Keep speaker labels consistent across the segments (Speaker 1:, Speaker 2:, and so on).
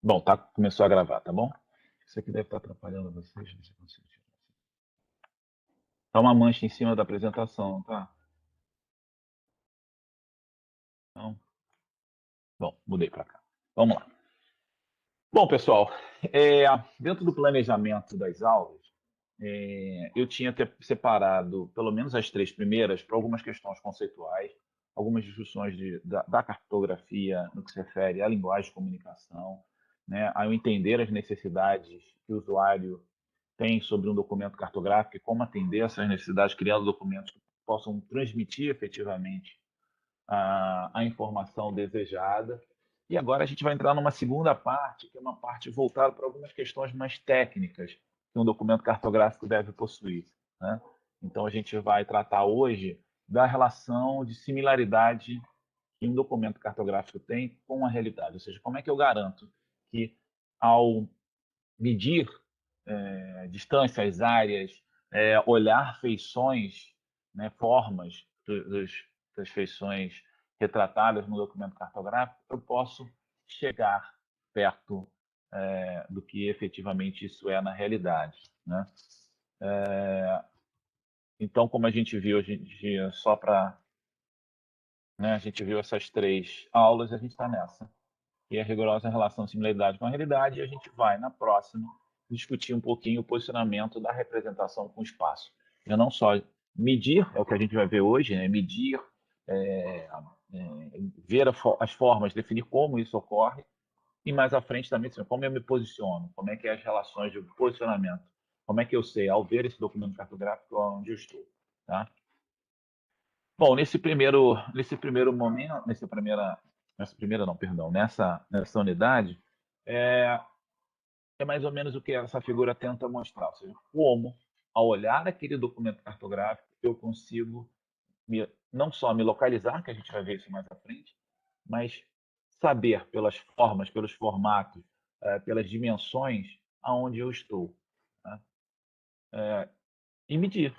Speaker 1: Bom, tá, começou a gravar, tá bom? Isso aqui deve estar atrapalhando vocês. Deixa eu conseguir tirar isso. Tá uma mancha em cima da apresentação, tá? Então, bom, mudei para cá. Vamos lá. Bom, pessoal, dentro do planejamento das aulas, eu tinha separado pelo menos as três primeiras para algumas questões conceituais, algumas discussões da cartografia no que se refere à linguagem de comunicação, né, ao entender as necessidades que o usuário tem sobre um documento cartográfico e como atender essas necessidades, criando documentos que possam transmitir efetivamente a informação desejada. E agora a gente vai entrar numa segunda parte, que é uma parte voltada para algumas questões mais técnicas que um documento cartográfico deve possuir, né? Então a gente vai tratar hoje da relação de similaridade que um documento cartográfico tem com a realidade, ou seja, como é que eu garanto que ao medir distâncias, áreas, olhar feições, né, formas das feições retratadas no documento cartográfico, eu posso chegar perto do que efetivamente isso é na realidade, né? Então, como a gente viu hoje em dia, só para, né, a gente viu essas três aulas, a gente está nessa, que é a rigorosa relação similaridade com a realidade, e a gente vai, na próxima, discutir um pouquinho o posicionamento da representação com o espaço. Eu não só medir, é o que a gente vai ver hoje, né? Medir, é, ver as formas, definir como isso ocorre, e mais à frente também, assim, como eu me posiciono, como é que é as relações de posicionamento, como é que eu sei, ao ver esse documento cartográfico, onde eu estou. Tá? Bom, nesse primeiro momento, nessa unidade, é, é mais ou menos o que essa figura tenta mostrar, ou seja, como, ao olhar aquele documento cartográfico, eu consigo não só me localizar, que a gente vai ver isso mais à frente, mas saber pelas formas, pelos formatos, pelas dimensões, aonde eu estou, né? E medir.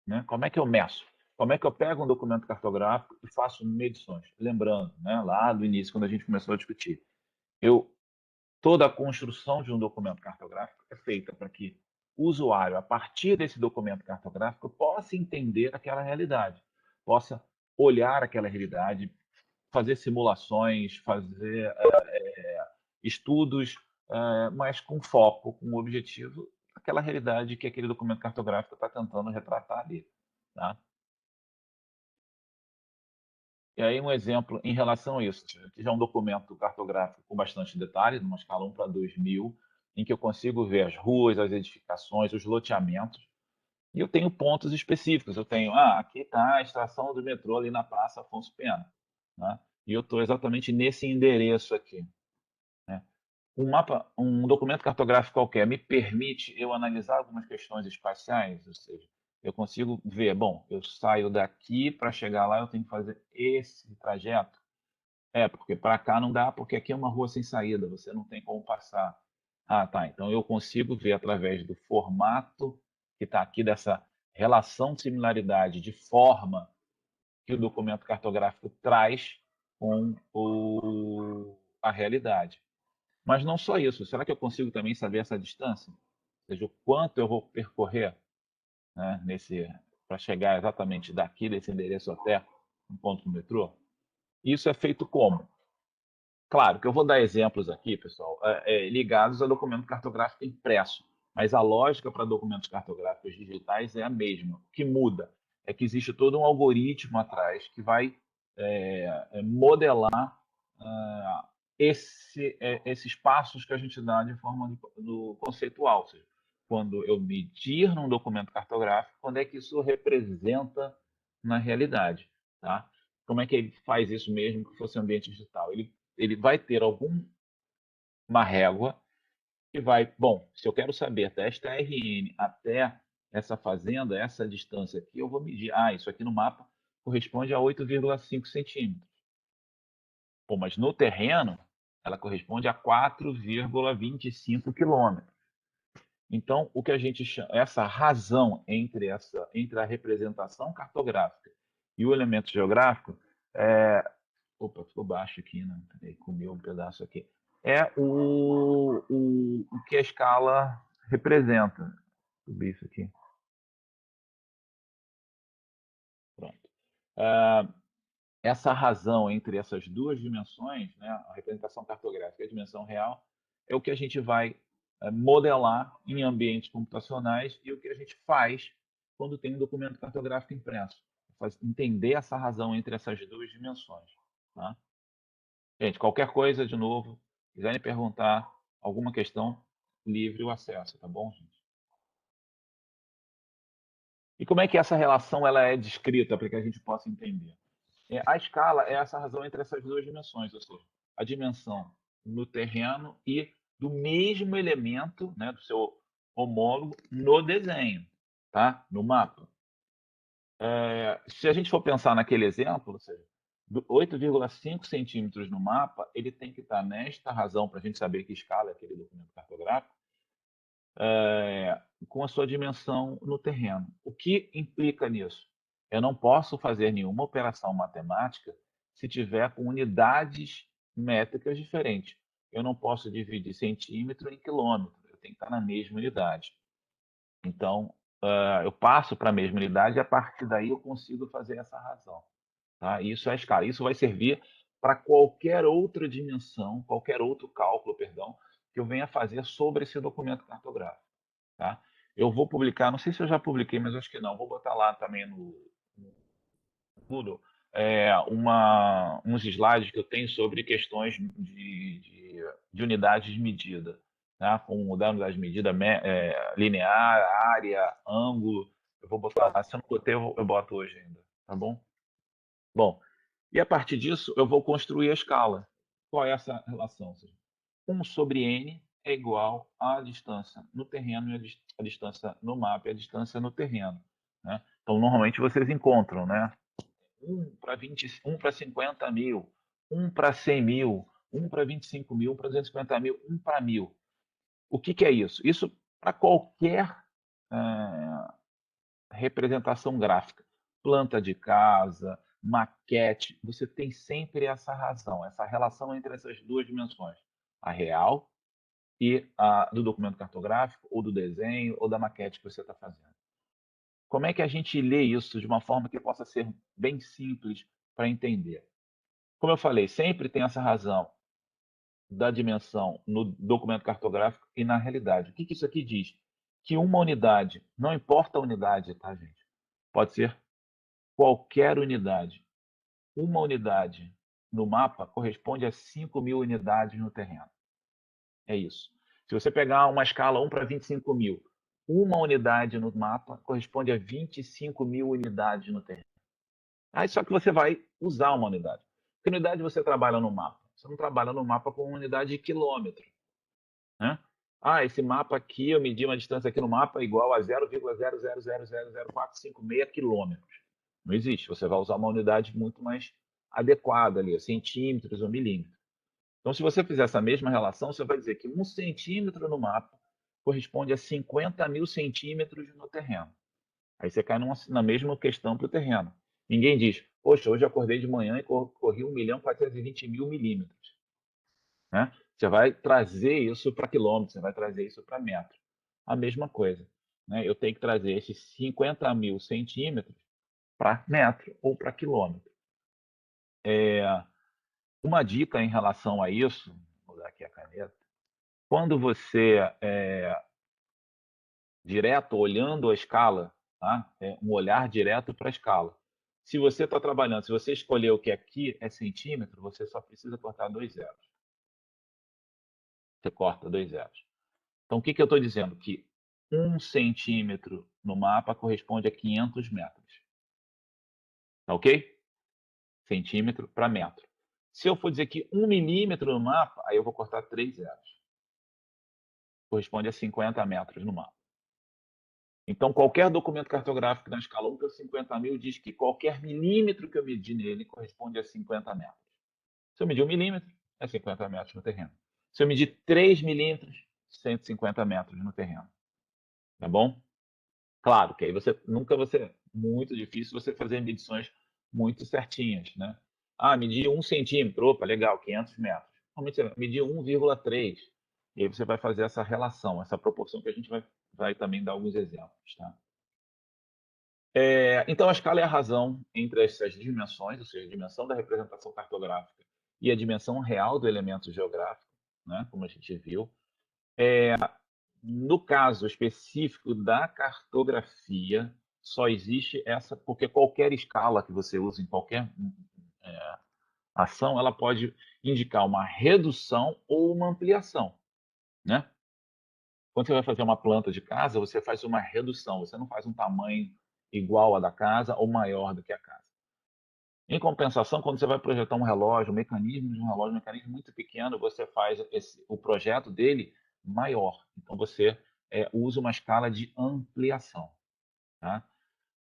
Speaker 1: Né? Como é que eu meço? Como é que eu pego um documento cartográfico e faço medições? Lembrando, né, lá do início, quando a gente começou a discutir, toda a construção de um documento cartográfico é feita para que o usuário, a partir desse documento cartográfico, possa entender aquela realidade, possa olhar aquela realidade, fazer simulações, fazer estudos, mas com foco, com o objetivo, aquela realidade que aquele documento cartográfico está tentando retratar ali. Tá? E aí um exemplo em relação a isso, que já é um documento cartográfico com bastante detalhes, numa escala 1:2000, em que eu consigo ver as ruas, as edificações, os loteamentos, e eu tenho pontos específicos. Eu tenho, aqui está a estação do metrô ali na Praça Afonso Pena, né? E eu estou exatamente nesse endereço aqui, né? Um documento cartográfico qualquer me permite eu analisar algumas questões espaciais, ou seja, eu consigo ver, bom, eu saio daqui para chegar lá, eu tenho que fazer esse trajeto. Porque para cá não dá, porque aqui é uma rua sem saída, você não tem como passar. Ah, tá. Então eu consigo ver através do formato que está aqui, dessa relação de similaridade de forma que o documento cartográfico traz com a realidade. Mas não só isso, será que eu consigo também saber essa distância? Ou seja, o quanto eu vou percorrer, né, para chegar exatamente daqui, desse endereço até um ponto do metrô? Isso é feito como? Claro que eu vou dar exemplos aqui, pessoal, ligados a documento cartográfico impresso, mas a lógica para documentos cartográficos digitais é a mesma. O que muda é que existe todo um algoritmo atrás que vai modelar esses passos que a gente dá de forma do conceitual. Ou seja, quando eu medir num documento cartográfico, quando é que isso representa na realidade, tá? Como é que ele faz isso mesmo que fosse ambiente digital? Ele vai ter alguma régua que vai, bom, se eu quero saber desta RN até essa fazenda, essa distância aqui, eu vou medir. Isso aqui no mapa corresponde a 8,5 centímetros. Pô, mas no terreno, ela corresponde a 4,25 quilômetros. Então, o que a gente chama, essa razão entre a representação cartográfica e o elemento geográfico, opa, ficou baixo aqui, né? Comeu um pedaço aqui. é o que a escala representa. Vou subir isso aqui. Pronto. Essa razão entre essas duas dimensões, né, a representação cartográfica e a dimensão real, é o que a gente vai modelar em ambientes computacionais e o que a gente faz quando tem um documento cartográfico impresso. Entender essa razão entre essas duas dimensões. Tá? Gente, qualquer coisa, de novo, quiserem perguntar alguma questão, livre o acesso, tá bom, gente? E como é que essa relação ela é descrita para que a gente possa entender? A escala é essa razão entre essas duas dimensões, ou seja, a dimensão no terreno e do mesmo elemento, né, do seu homólogo no desenho, tá? No mapa. Se a gente for pensar naquele exemplo, ou seja, 8,5 centímetros no mapa, ele tem que estar nesta razão, para a gente saber que escala é aquele documento cartográfico, com a sua dimensão no terreno. O que implica nisso? Eu não posso fazer nenhuma operação matemática se tiver com unidades métricas diferentes. Eu não posso dividir centímetro em quilômetro, eu tenho que estar na mesma unidade. Então, eu passo para a mesma unidade e a partir daí eu consigo fazer essa razão. Tá? Isso é a escala. Isso vai servir para qualquer outra dimensão, qualquer outro cálculo, perdão, que eu venha fazer sobre esse documento cartográfico. Tá? Eu vou publicar, não sei se eu já publiquei, mas acho que não. Vou botar lá também no Moodle uns slides que eu tenho sobre questões de unidades de medida, tá? Com unidades de medida linear, área, ângulo. Eu vou botar lá. Se eu não botei, eu boto hoje ainda. Tá bom? Bom, e a partir disso eu vou construir a escala. Qual é essa relação? 1 sobre n é igual à distância no terreno e a distância no mapa e a distância no terreno. Né? Então, normalmente vocês encontram, né? 1 para 20, 1 para 50 mil, 1 para 100 mil, 1 para 25 mil, 1 para 250 mil, 1 para 1000. O que é isso? Isso para qualquer representação gráfica. Planta de casa, maquete, você tem sempre essa razão, essa relação entre essas duas dimensões. A real e do documento cartográfico, ou do desenho, ou da maquete que você está fazendo. Como é que a gente lê isso de uma forma que possa ser bem simples para entender? Como eu falei, sempre tem essa razão da dimensão no documento cartográfico e na realidade. O que isso aqui diz? Que uma unidade, não importa a unidade, tá, gente? Pode ser qualquer unidade. Uma unidade no mapa corresponde a 5.000 unidades no terreno. É isso. Se você pegar uma escala 1 para 25 mil, uma unidade no mapa corresponde a 25.000 unidades no terreno. Aí só que você vai usar uma unidade. Que unidade você trabalha no mapa? Você não trabalha no mapa com unidade de quilômetro. Né? Esse mapa aqui, eu medi uma distância aqui no mapa igual a 0,0000456 quilômetros. Não existe. Você vai usar uma unidade muito mais adequada ali, centímetros ou milímetros. Então, se você fizer essa mesma relação, você vai dizer que 1 centímetro no mapa corresponde a 50.000 centímetros no terreno. Aí você cai na mesma questão para o terreno. Ninguém diz, poxa, hoje eu acordei de manhã e corri 1.420.000 milímetros. Né? Você vai trazer isso para quilômetro, você vai trazer isso para metro. A mesma coisa. Né? Eu tenho que trazer esses 50.000 centímetros para metro ou para quilômetro. Uma dica em relação a isso, vou dar aqui a caneta, quando você direto, olhando a escala, tá? Um olhar direto para a escala. Se você está trabalhando, se você escolheu que aqui é centímetro, você só precisa cortar 2 zeros. Você corta 2 zeros. Então, o que eu estou dizendo? Que 1 centímetro no mapa corresponde a 500 metros. Tá ok? Centímetro para metro. Se eu for dizer que 1 milímetro no mapa, aí eu vou cortar 3 zeros. Corresponde a 50 metros no mapa. Então, qualquer documento cartográfico na escala 1 para 50.000 diz que qualquer milímetro que eu medir nele corresponde a 50 metros. Se eu medir 1 milímetro, é 50 metros no terreno. Se eu medir 3 milímetros, 150 metros no terreno. Tá bom? Claro que aí nunca vai ser muito difícil você fazer medições muito certinhas, né? Medir 1 centímetro, opa, legal, 500 metros. normalmente você vai medir 1,3. E aí você vai fazer essa relação, essa proporção que a gente vai também dar alguns exemplos, tá? Então, a escala é a razão entre essas dimensões, ou seja, a dimensão da representação cartográfica e a dimensão real do elemento geográfico, né, como a gente viu. No caso específico da cartografia, só existe essa, porque qualquer escala que você use em qualquer ação, ela pode indicar uma redução ou uma ampliação, né? Quando você vai fazer uma planta de casa, você faz uma redução, você não faz um tamanho igual a da casa ou maior do que a casa. Em compensação, quando você vai projetar um relógio, o mecanismo de um relógio, um mecanismo muito pequeno, você faz o projeto dele maior. Então, você usa uma escala de ampliação. Tá?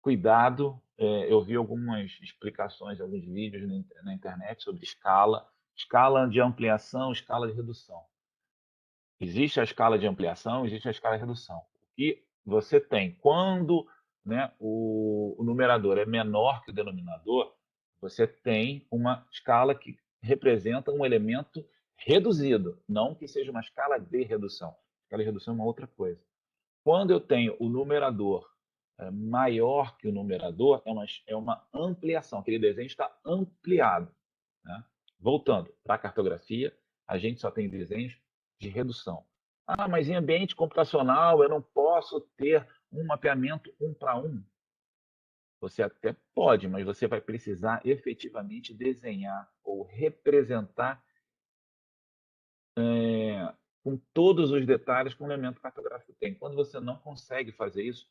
Speaker 1: Cuidado, eu vi algumas explicações, alguns vídeos na internet sobre escala de ampliação, escala de redução. Existe a escala de ampliação, existe a escala de redução. O que você tem, quando, né, o numerador é menor que o denominador, você tem uma escala que representa um elemento reduzido, não que seja uma escala de redução. A escala de redução é uma outra coisa. Quando eu tenho o numerador maior que o numerador, é uma ampliação. Aquele desenho está ampliado. Né? Voltando para a cartografia, a gente só tem desenhos de redução. Ah, mas em ambiente computacional eu não posso ter um mapeamento 1 para 1. Você até pode, mas você vai precisar efetivamente desenhar ou representar com todos os detalhes que um elemento cartográfico tem. Quando você não consegue fazer isso,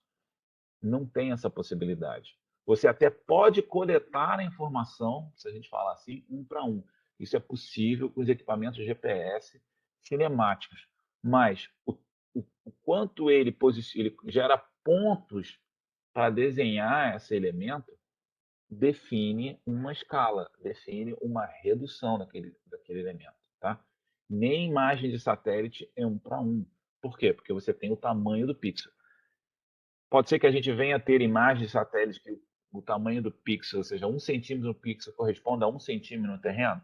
Speaker 1: não tem essa possibilidade. Você até pode coletar a informação, se a gente falar assim, 1 para 1. Isso é possível com os equipamentos GPS cinemáticos, mas o quanto ele gera pontos para desenhar esse elemento define uma escala, define uma redução daquele elemento. Tá? Nem imagem de satélite é 1 para 1. Por quê? Porque você tem o tamanho do pixel. Pode ser que a gente venha a ter imagens de satélite que o tamanho do pixel, ou seja, 1 centímetro no pixel corresponda a 1 centímetro no terreno?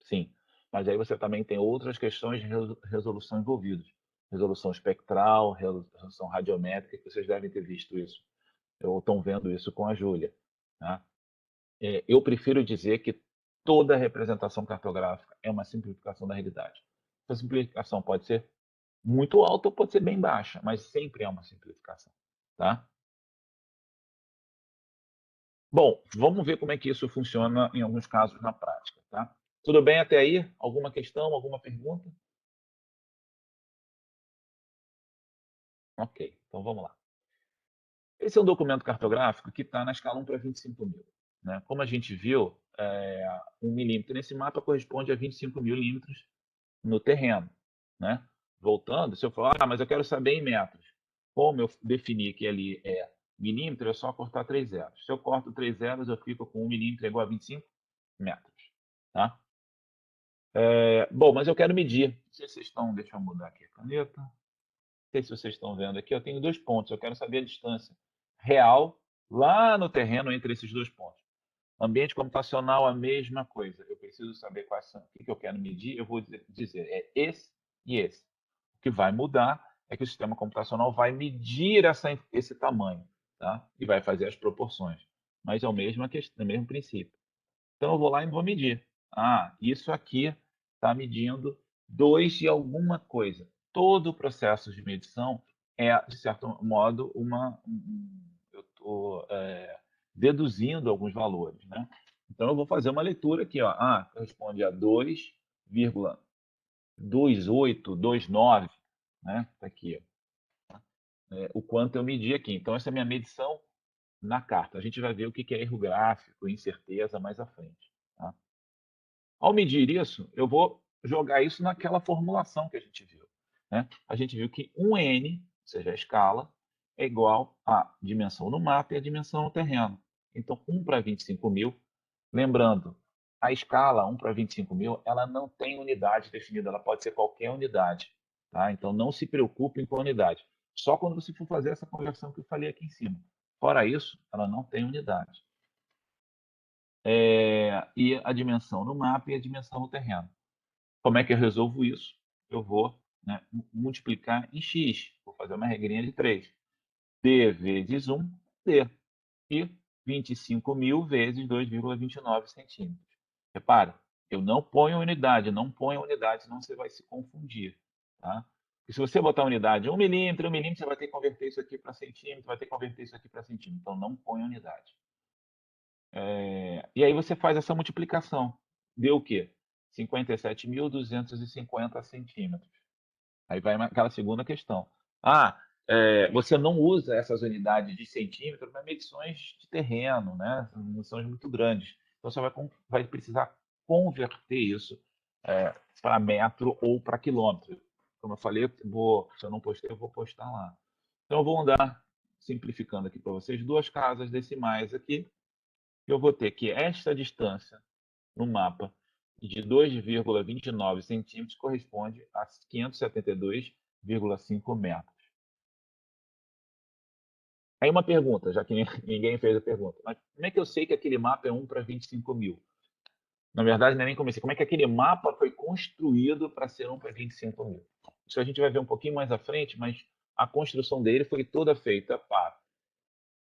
Speaker 1: Sim. Mas aí você também tem outras questões de resolução envolvidas. Resolução espectral, resolução radiométrica, que vocês devem ter visto isso, ou estão vendo isso com a Júlia. Tá? Eu prefiro dizer que toda representação cartográfica é uma simplificação da realidade. Essa simplificação pode ser muito alta ou pode ser bem baixa, mas sempre é uma simplificação. Tá? Bom, vamos ver como é que isso funciona em alguns casos na prática, tá? Tudo bem até aí? Alguma questão, alguma pergunta? Ok, então vamos lá. Esse é um documento cartográfico que está na escala 1 para 25 mil. Né? Como a gente viu, 1 milímetro nesse mapa corresponde a 25 milímetros no terreno. Né? Voltando, se eu falar, mas eu quero saber em metros. Como eu defini que ali é milímetro, é só cortar 3 zeros. Se eu corto 3 zeros, eu fico com 1 milímetro igual a 25 metros. Tá? Bom, mas eu quero medir. Não sei se vocês estão. Deixa eu mudar aqui a caneta. Não sei se vocês estão vendo aqui. Eu tenho 2 pontos. Eu quero saber a distância real lá no terreno entre esses 2 pontos. Ambiente computacional, a mesma coisa. Eu preciso saber quais são, o que eu quero medir. Eu vou dizer é esse e esse. O que vai mudar é que o sistema computacional vai medir esse tamanho, tá? E vai fazer as proporções. Mas é o mesmo, é o mesmo princípio. Então, eu vou lá e vou medir. Ah, isso aqui está medindo 2 e alguma coisa. Todo o processo de medição é, de certo modo, eu estou deduzindo alguns valores. Né? Então, eu vou fazer uma leitura aqui. Ó. Ah, corresponde a 2,2829. Né? Tá aqui. Ó. O quanto eu medi aqui. Então, essa é a minha medição na carta. A gente vai ver o que é erro gráfico, incerteza mais à frente. Tá? Ao medir isso, eu vou jogar isso naquela formulação que a gente viu. Né? A gente viu que 1n, ou seja, a escala, é igual à dimensão no mapa e a dimensão no terreno. Então, 1 para 25 mil, lembrando, a escala 1 para 25 mil, ela não tem unidade definida, ela pode ser qualquer unidade. Tá? Então, não se preocupem com a unidade. Só quando você for fazer essa conversão que eu falei aqui em cima. Fora isso, ela não tem unidade. E a dimensão no mapa e a dimensão no terreno. Como é que eu resolvo isso? Eu vou, né, multiplicar em x. Vou fazer uma regrinha de 3. D vezes 1, D. E 25.000 vezes 2,29 centímetros. Repara, eu não ponho unidade, senão você vai se confundir. Tá? E se você botar unidade 1 milímetro, 1 milímetro, você vai ter que converter isso aqui para centímetro, vai ter que converter isso aqui para centímetro. Então, não põe unidade. E aí você faz essa multiplicação. Deu o quê? 57.250 centímetros. Aí vai aquela segunda questão. Você não usa essas unidades de centímetro para medições de terreno, né? São medições muito grandes. Então você vai precisar converter isso para metro ou para quilômetro. Como eu falei, se eu não postei, eu vou postar lá. Então eu vou andar simplificando aqui para vocês duas casas decimais aqui. Eu vou ter que esta distância no mapa de 2,29 centímetros corresponde a 572,5 metros. Aí uma pergunta, já que ninguém fez a pergunta. Mas como é que eu sei que aquele mapa é 1 para 25.000? Na verdade, nem comecei. Como é que aquele mapa foi construído para ser 1 para 25.000? Isso a gente vai ver um pouquinho mais à frente, mas a construção dele foi toda feita para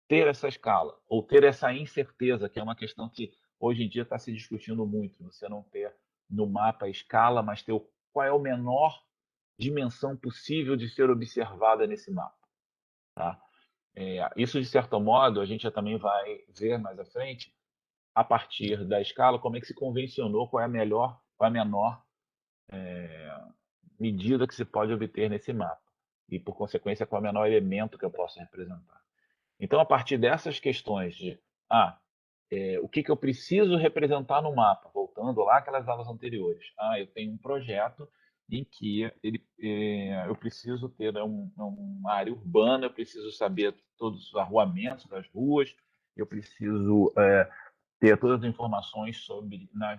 Speaker 1: ter essa escala, ou ter essa incerteza, que é uma questão que hoje em dia está se discutindo muito. Você não ter no mapa a escala, mas ter qual é a menor dimensão possível de ser observada nesse mapa. Tá? Isso, de certo modo, a gente já também vai ver mais à frente, a partir da escala, como é que se convencionou qual é a menor medida que se pode obter nesse mapa. E, por consequência, qual é o menor elemento que eu posso representar. Então, a partir dessas questões de o que eu preciso representar no mapa, voltando lá aquelas aulas anteriores. Eu tenho um projeto em que eu preciso ter uma área urbana, eu preciso saber todos os arruamentos das ruas, eu preciso ter todas as informações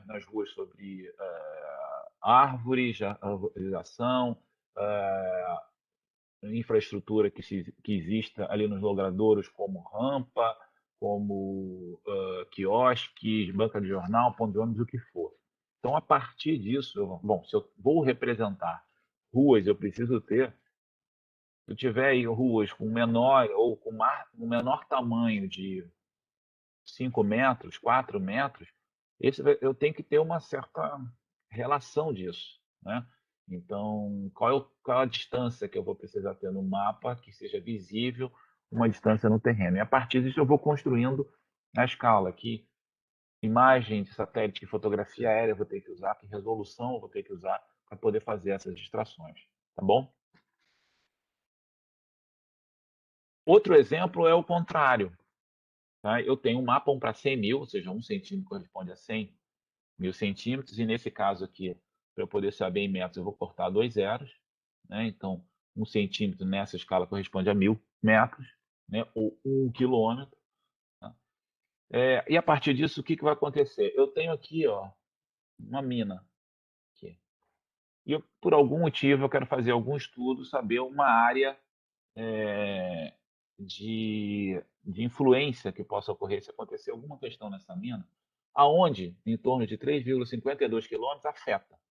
Speaker 1: nas ruas sobre árvores, arborização, infraestrutura que exista ali nos logradouros, como rampa, como quiosques, banca de jornal, ponto de ônibus, o que for. Então, a partir disso, se eu vou representar ruas, eu preciso ter, se eu tiver aí ruas com menor ou com um menor tamanho de 5 metros, 4 metros, eu tenho que ter uma certa relação disso, né? Então, qual a distância que eu vou precisar ter no mapa que seja visível uma distância no terreno? E a partir disso eu vou construindo a escala, que imagem de satélite, que fotografia aérea eu vou ter que usar, que resolução eu vou ter que usar para poder fazer essas extrações, tá bom? Outro exemplo é o contrário. Tá? Eu tenho um mapa 1 para 100 mil, ou seja, 1 centímetro corresponde a 100.000 centímetros, e nesse caso aqui, para eu poder saber em metros, eu vou cortar 2 zeros, né? Então, 1 centímetro nessa escala corresponde a 1.000 metros, né? Ou 1 quilômetro. Tá? E a partir disso, o que vai acontecer? Eu tenho aqui, ó, uma mina. Aqui. E por algum motivo, eu quero fazer algum estudo, saber uma área de influência que possa ocorrer se acontecer alguma questão nessa mina, aonde, em torno de 3,52 quilômetros, afeta.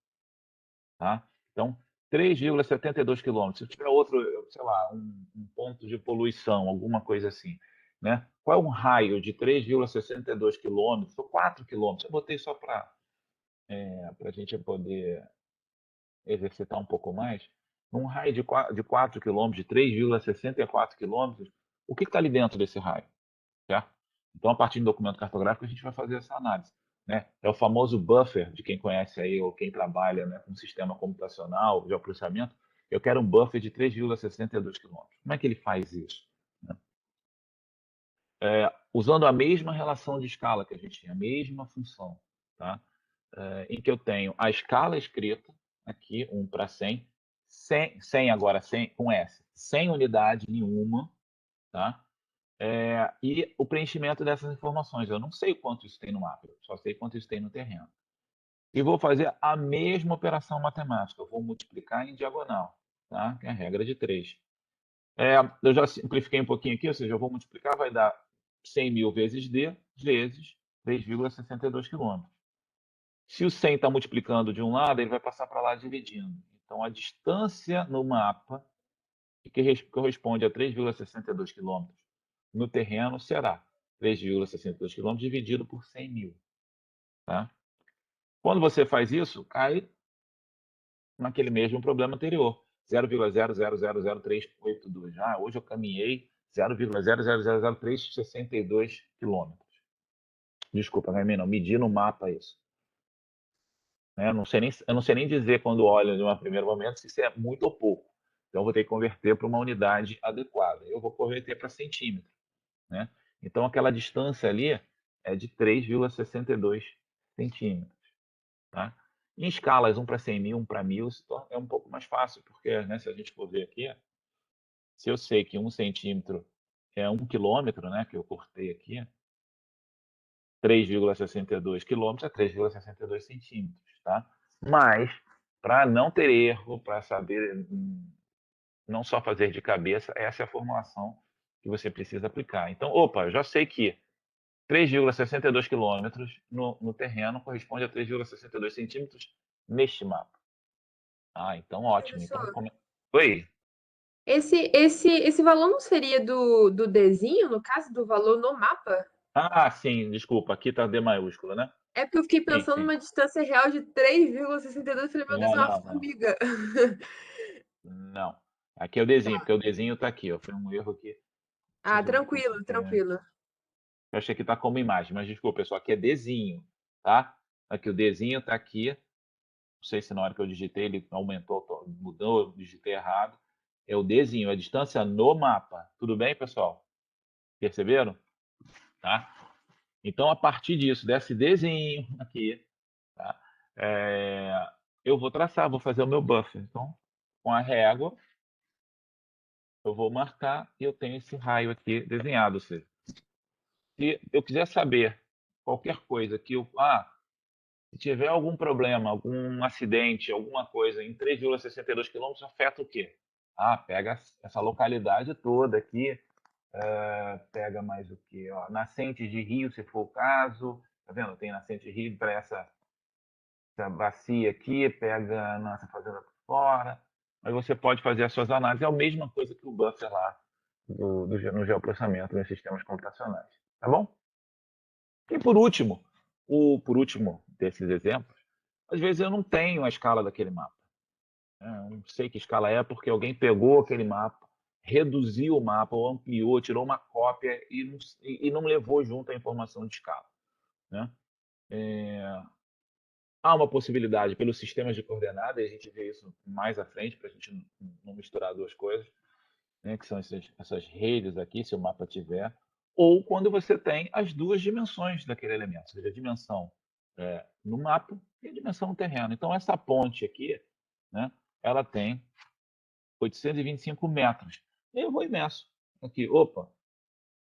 Speaker 1: Tá? Então, 3,72 quilômetros. Se tiver outro, sei lá, um ponto de poluição, alguma coisa assim, né? Qual é um raio de 3,62 quilômetros ou 4 quilômetros? Eu botei só para a gente poder exercitar um pouco mais. Um raio de 4 quilômetros, de 3,64 quilômetros, o que está ali dentro desse raio? Certo? Então, a partir do documento cartográfico, a gente vai fazer essa análise. Né? É o famoso buffer, de quem conhece aí, ou quem trabalha, né, com sistema computacional de processamento. Eu quero um buffer de 3,62 quilômetros. Como é que ele faz isso? Né? Usando a mesma relação de escala que a gente tinha, a mesma função. Tá? Em que eu tenho a escala escrita, aqui, 1 para 100, 100 agora, 100 com S, sem unidade nenhuma, tá? E o preenchimento dessas informações. Eu não sei quanto isso tem no mapa, só sei quanto isso tem no terreno. E vou fazer a mesma operação matemática. Eu vou multiplicar em diagonal, tá? Que é a regra de 3. Eu já simplifiquei um pouquinho aqui, ou seja, eu vou multiplicar, vai dar 100.000 vezes D, vezes 3,62 quilômetros. Se o 100 está multiplicando de um lado, ele vai passar para lá dividindo. Então, a distância no mapa, que corresponde a 3,62 km no terreno, será 3,62 km dividido por 100 mil. Tá? Quando você faz isso, cai naquele mesmo problema anterior, 0,000382. Hoje eu caminhei 0,0000362 km. Desculpa, não, medi no mapa isso. Eu não sei nem dizer quando olho de um primeiro momento se isso é muito ou pouco. Então, eu vou ter que converter para uma unidade adequada. Eu vou converter para centímetro. Né? Então, aquela distância ali é de 3,62 centímetros. Tá? Em escalas 1 para 100 mil, 1 para 1000, é um pouco mais fácil, porque né, se a gente for ver aqui, se eu sei que 1 centímetro é 1 quilômetro, né, que eu cortei aqui, 3,62 quilômetros é 3,62 centímetros. Tá? Mas, para não ter erro, para saber não só fazer de cabeça, essa é a formulação que você precisa aplicar. Então, opa, já sei que 3,62 quilômetros no terreno corresponde a 3,62 centímetros neste mapa. Então ótimo. Então,
Speaker 2: Professor,
Speaker 1: Oi?
Speaker 2: esse valor não seria do Dzinho, no caso, do valor no mapa?
Speaker 1: Sim, desculpa, aqui está D maiúscula, né?
Speaker 2: É porque eu fiquei
Speaker 1: Sim,
Speaker 2: pensando
Speaker 1: sim.
Speaker 2: numa distância real de 3,62. Eu falei, meu Deus,
Speaker 1: Não,
Speaker 2: é uma
Speaker 1: não, não.
Speaker 2: formiga.
Speaker 1: Não. Aqui é o Dzinho, porque o Dzinho está aqui. Ó. Foi um erro aqui.
Speaker 2: Ah, tranquilo, tranquilo.
Speaker 1: Eu achei que está como imagem, mas desculpa, pessoal, aqui é Dzinho, tá? Aqui o Dzinho está aqui. Não sei se na hora que eu digitei ele aumentou, mudou, eu digitei errado. É o Dzinho, a distância no mapa. Tudo bem, pessoal? Perceberam? Tá? Então, a partir disso, desse Dzinho aqui, tá? Eu vou traçar, vou fazer o meu buffer. Então, com a régua, eu vou marcar e eu tenho esse raio aqui desenhado. Ou seja, se eu quiser saber qualquer coisa que se tiver algum problema, algum acidente, alguma coisa em 3,62 quilômetros, afeta o quê? Pega essa localidade toda aqui, pega mais o quê? Nascentes de rio, se for o caso. Tá vendo? Tem nascente de rio para essa bacia aqui, pega a nossa fazenda por fora. Aí você pode fazer as suas análises. É a mesma coisa que o buffer lá no geoprocessamento, nos sistemas computacionais. Tá bom? E por último desses exemplos, às vezes eu não tenho a escala daquele mapa. Eu não sei que escala é porque alguém pegou aquele mapa, reduziu o mapa ou ampliou, tirou uma cópia e não levou junto a informação de escala. Né? Há uma possibilidade pelos sistemas de coordenada, e a gente vê isso mais à frente, para a gente não misturar duas coisas, né, que são essas redes aqui, se o mapa tiver, ou quando você tem as duas dimensões daquele elemento, ou seja, a dimensão no mapa e a dimensão no terreno. Então, essa ponte aqui, né, ela tem 825 metros. E eu vou imerso aqui. Opa,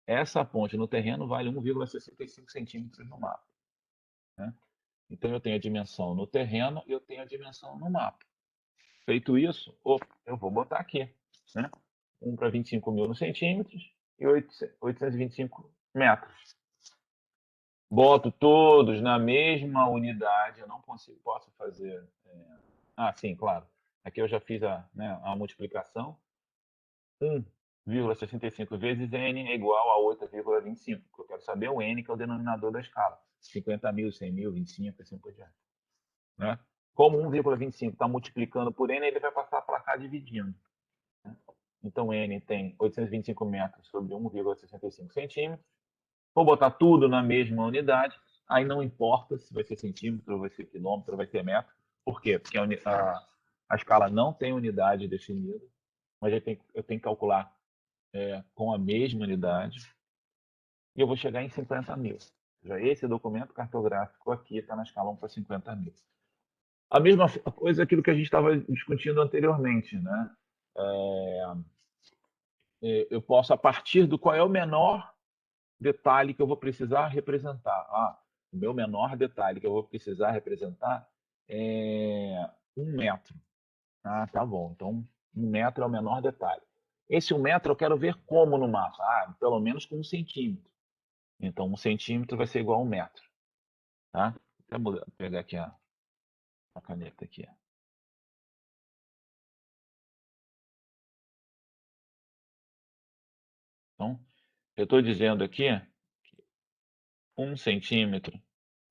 Speaker 1: essa ponte no terreno vale 1,65 centímetros no mapa. Né? Então, eu tenho a dimensão no terreno e eu tenho a dimensão no mapa. Feito isso, eu vou botar aqui. Né? 1 para 25 mil nos centímetros e 825 metros. Boto todos na mesma unidade, eu não posso fazer... sim, claro. Aqui eu já fiz a multiplicação. 1,65 vezes n é igual a 8,25, porque eu quero saber o n, que é o denominador da escala. 50 mil, 100 mil, 25, assim por diante. Né? Como 1,25 está multiplicando por n, ele vai passar para cá dividindo. Né? Então, n tem 825 metros sobre 1,65 centímetros. Vou botar tudo na mesma unidade. Aí não importa se vai ser centímetro, vai ser quilômetro, vai ser metro. Por quê? Porque a escala não tem unidade definida, mas eu tenho que calcular com a mesma unidade, e eu vou chegar em 50 mil. Já esse documento cartográfico aqui está na escala 1 para 50 mil. A mesma coisa aquilo que a gente estava discutindo anteriormente. Né? Eu posso, a partir do qual é o menor detalhe que eu vou precisar representar. O meu menor detalhe que eu vou precisar representar é 1 metro. Tá bom. Então, 1 metro é o menor detalhe. Esse 1 metro eu quero ver como no mapa. Pelo menos com 1 centímetro. Então, 1 centímetro vai ser igual a 1 metro. Tá? até mudar, pegar aqui a caneta aqui. Então, eu estou dizendo aqui que 1 centímetro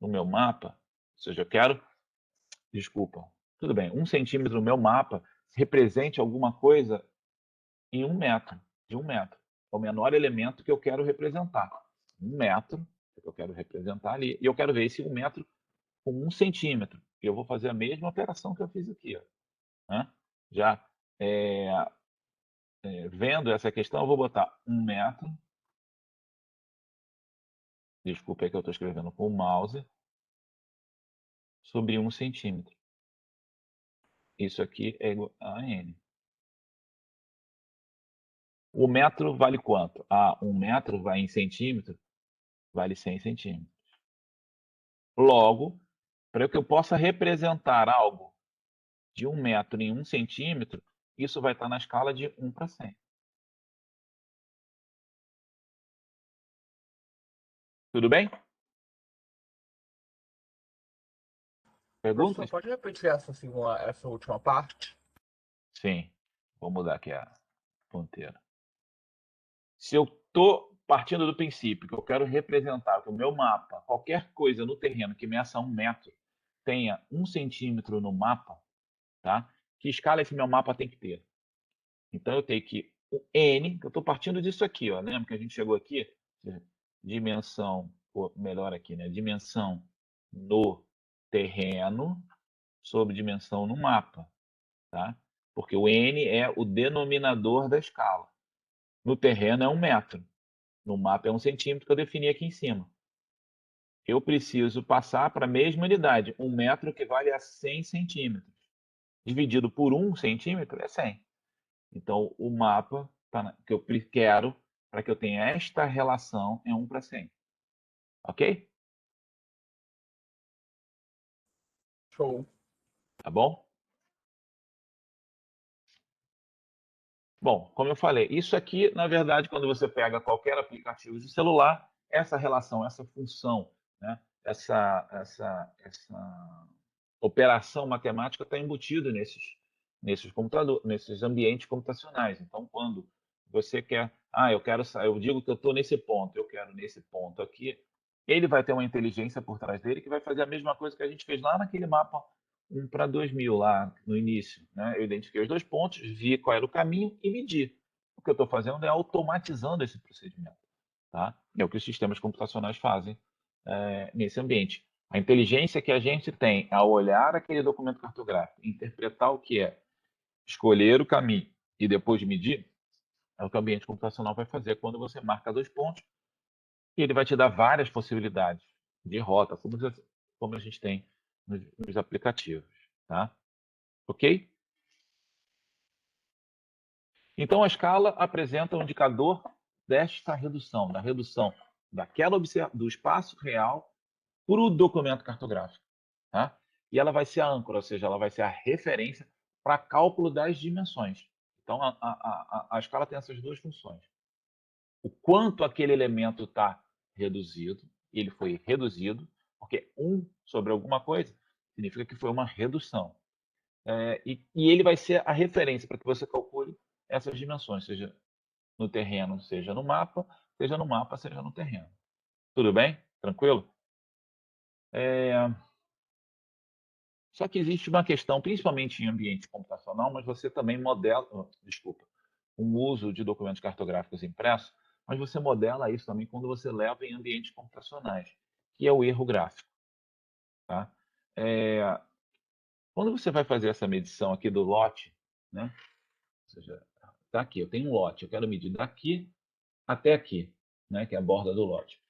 Speaker 1: no meu mapa, ou seja, eu quero, desculpa, tudo bem, 1 centímetro no meu mapa represente alguma coisa em 1 metro, de 1 metro. É o menor elemento que eu quero representar. 1 metro, que eu quero representar ali, e eu quero ver esse 1 metro com 1 centímetro. Eu vou fazer a mesma operação que eu fiz aqui, ó, né? Já vendo essa questão, eu vou botar 1 metro. Desculpa aí que eu estou escrevendo com o mouse. Sobre 1 centímetro. Isso aqui é igual a N. O metro vale quanto? 1 metro vai em centímetro, vale 100 centímetros. Logo, para que eu possa representar algo de 1 metro em 1 centímetro, isso vai estar na escala de 1 para 100. Tudo bem?
Speaker 3: Professor,
Speaker 1: Perguntas?
Speaker 3: pode repetir essa última parte?
Speaker 1: Sim. Vou mudar aqui a ponteira. Se eu estou partindo do princípio que eu quero representar que o meu mapa, qualquer coisa no terreno que meça 1 metro, tenha 1 centímetro no mapa, tá? Que escala esse meu mapa tem que ter? Então, eu tenho que o N, que eu estou partindo disso aqui, ó, lembra que a gente chegou aqui? Dimensão, ou melhor aqui, né? Dimensão no terreno sobre dimensão no mapa, tá? Porque o N é o denominador da escala. No terreno é 1 metro. No mapa é 1 centímetro, que eu defini aqui em cima. Eu preciso passar para a mesma unidade. 1 metro equivale a 100 centímetros. Dividido por 1 centímetro é 100. Então, o mapa que eu quero, para que eu tenha esta relação, é 1 para 100. Ok?
Speaker 3: Show.
Speaker 1: Tá bom? Bom, como eu falei, isso aqui, na verdade, quando você pega qualquer aplicativo de celular, essa relação, essa função, né, essa operação matemática está embutida nesses ambientes computacionais. Então, quando você quer, eu digo que eu estou nesse ponto, eu quero nesse ponto aqui, ele vai ter uma inteligência por trás dele que vai fazer a mesma coisa que a gente fez lá naquele mapa 1 para 2000, lá no início, né? Eu identifiquei os 2 pontos, vi qual era o caminho e medi. O que eu estou fazendo é automatizando esse procedimento, tá? É o que os sistemas computacionais fazem nesse ambiente. A inteligência que a gente tem ao olhar aquele documento cartográfico, interpretar o que é, escolher o caminho e depois medir, é o que o ambiente computacional vai fazer quando você marca 2 pontos e ele vai te dar várias possibilidades de rota, como a gente tem nos aplicativos, tá? Ok? Então, a escala apresenta um indicador desta redução, da redução do espaço real para o documento cartográfico, tá? E ela vai ser a âncora, ou seja, ela vai ser a referência para cálculo das dimensões. Então, a escala tem essas 2 funções. O quanto aquele elemento está reduzido, ele foi reduzido, porque 1 sobre alguma coisa significa que foi uma redução. E ele vai ser a referência para que você calcule essas dimensões, seja no terreno, seja no mapa, seja no mapa, seja no terreno. Tudo bem? Tranquilo? Só que existe uma questão, principalmente em ambiente computacional, mas você também modela, o uso de documentos cartográficos impressos, mas você modela isso também quando você leva em ambientes computacionais, que é o erro gráfico. Tá? Quando você vai fazer essa medição aqui do lote, né? Ou seja, tá aqui, eu tenho um lote, eu quero medir daqui até aqui, né? Que é a borda do lote.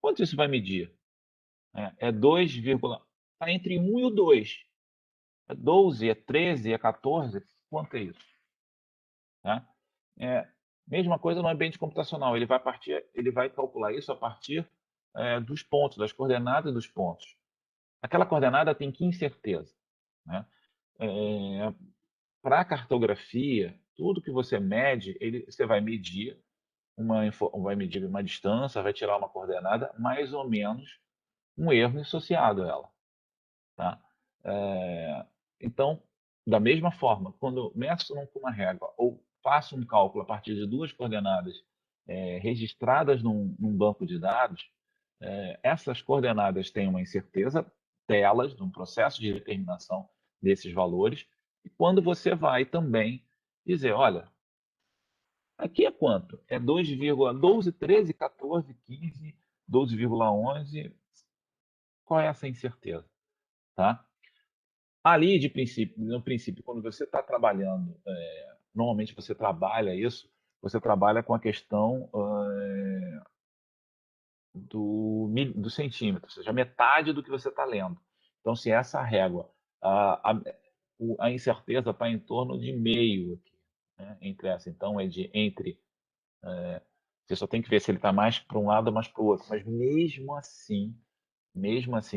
Speaker 1: Quanto isso vai medir? É 2, está entre 1 e o 2. É 12, é 13, é 14? Quanto é isso? Tá? Mesma coisa no ambiente computacional. Ele vai calcular isso a partir dos pontos, das coordenadas dos pontos. Aquela coordenada tem que incerteza. Né? Para a cartografia, tudo que você mede, você vai medir uma distância, vai tirar uma coordenada mais ou menos um erro associado a ela. Tá? Então, da mesma forma, quando eu meço com uma régua ou faço um cálculo a partir de duas coordenadas registradas num banco de dados, essas coordenadas têm uma incerteza delas, num processo de determinação desses valores, e quando você vai também dizer, olha, aqui é quanto? É 2,12, 13, 14, 15, 12,11. Qual é essa incerteza? Tá? Ali, no princípio, quando você está trabalhando, normalmente você trabalha isso, você trabalha com a questão do centímetro, ou seja, metade do que você está lendo. Então, se essa régua, a incerteza está em torno de meio aqui, né, entre essa. Então, você só tem que ver se ele está mais para um lado ou mais para o outro. Mas mesmo assim,